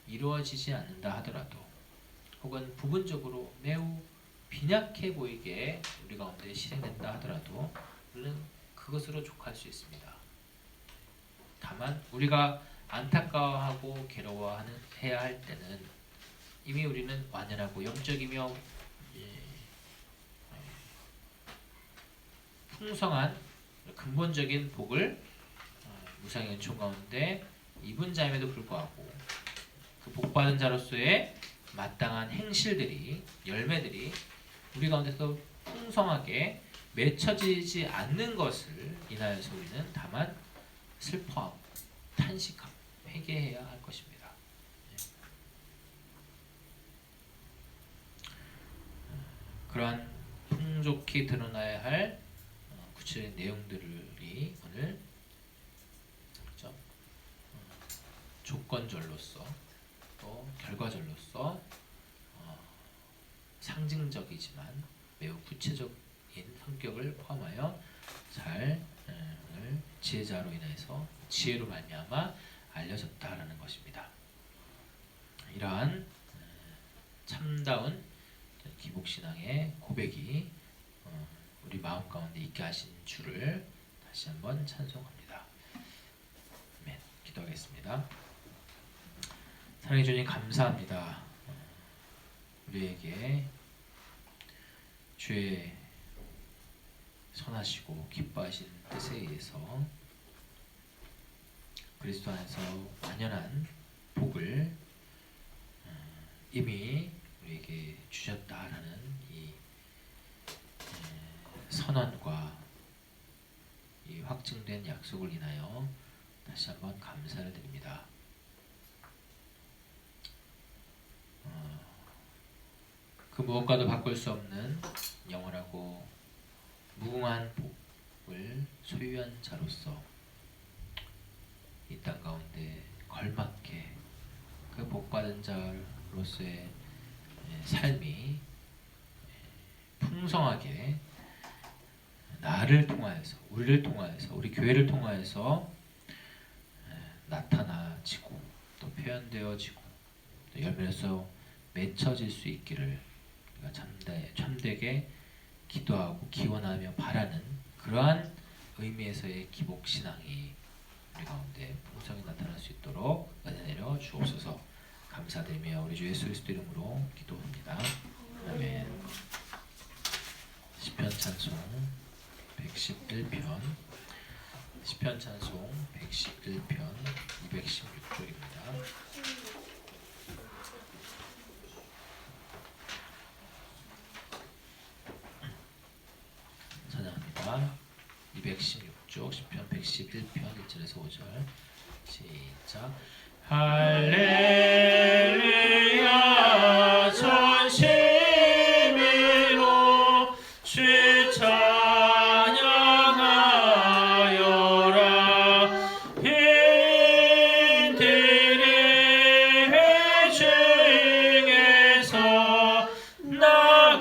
이루어지지 않는다 하더라도 혹은 부분적으로 매우 빈약해 보이게 우리 가운데 실행된다 하더라도 우리는 그것으로 족할 수 있습니다. 다만 우리가 안타까워하고 괴로워해야 할 때는 이미 우리는 완연하고 영적이며 풍성한 근본적인 복을 무상의 은총 가운데 입은 자임에도 불구하고 그 복받은 자로서의 마땅한 행실들이 열매들이 우리 가운데서 풍성하게 맺혀지지 않는 것을 인하여서 우리는 다만 슬퍼하고 탄식하고 회개해야 할 것입니다. 그러한 풍족히 드러나야 할 구체적인 내용들이 오늘 그렇죠? 조건절로서 또 결과절로서 상징적이지만 매우 구체적인 성격을 포함하여 잘 오늘 지혜자로 인해서 지혜로 말미암아 알려졌다라는 것입니다. 이러한 참다운 기복신앙의 고백이 우리 마음 가운데 있게 하신 주를 다시 한번 찬송합니다. 아멘. 기도하겠습니다. 사랑해 주님 감사합니다. 우리에게 주의 선하시고 기뻐하신 뜻에 의해서 그리스도 안에서 완연한 복을 이미 우리에게 주셨다라는 이 선언과 이 확증된 약속을 인하여 다시 한번 감사를 드립니다. 그 무엇과도 바꿀 수 없는 영원하고 무궁한 복을 소유한 자로서 이 땅 가운데 걸맞게 그 복받은 자로서의 삶이 풍성하게 나를 통하여서 우리를 통하여서 우리 교회를 통하여서 나타나지고 또 표현되어지고 또 열매로서 맺혀질 수 있기를 우리가 참되게 기도하고 기원하며 바라는 그러한 의미에서의 기복신앙이 우리 가운데 풍성히 나타날 수 있도록 은혜 내려 주옵소서. 감사드리며 우리 주 예수 그리스도 이름으로 기도합니다. 아멘. 시편 찬송 111편 시편 찬송 111편 216쪽입니다. 찬양합니다. 216쪽 시편 111편 1절에서 5절 시작. 할렐루야 전심으로 주 찬양하여라. 인들의 회 중에서 나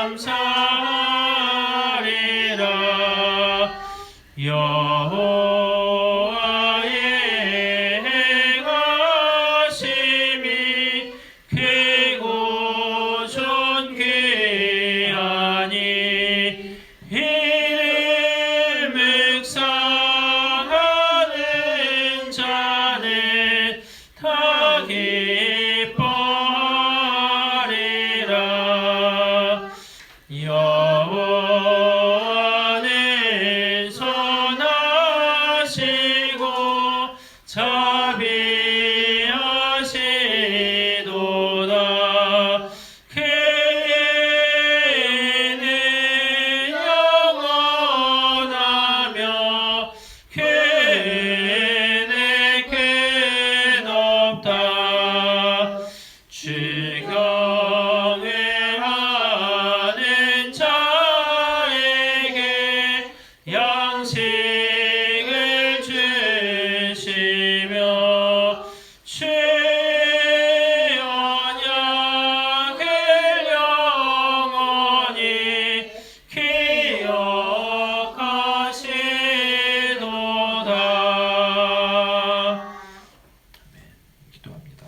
감사하리라. 여호와의 행하심이 크고 존귀하니 이를 묵상하는 자는 다 기뻐하리라. 여호와는 선하시고 자비하시도다. 그는 영원하며 그는 끝없다. 주경외하는 자에게 양식을 주시며 주의 언약을 영원히 기억하시도다. 아멘. 기도합니다.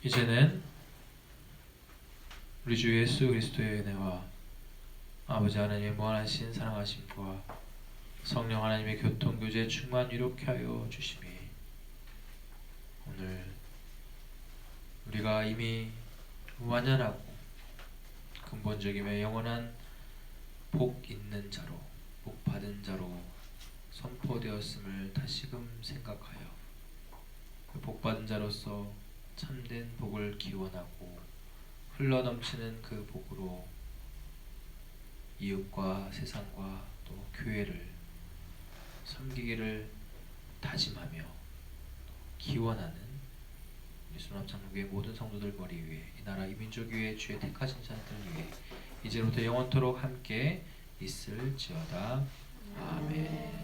이제는 우리 주 예수 그리스도의 은혜와 아버지 하나님의 무한하신 사랑하심과 성령 하나님의 교통교제 충만 이롭게 하여 주심이 오늘 우리가 이미 완연하고 근본적이며 영원한 복 있는 자로 복 받은 자로 선포되었음을 다시금 생각하여 그 복 받은 자로서 참된 복을 기원하고 흘러넘치는 그 복으로 이웃과 세상과 또 교회를 섬기기를 다짐하며 기원하는 예수남창교회 모든 성도들 머리 위에 이 나라 이 민족 위에 주의 택하신 자들 위에 이제부터 영원토록 함께 있을지어다. 아멘.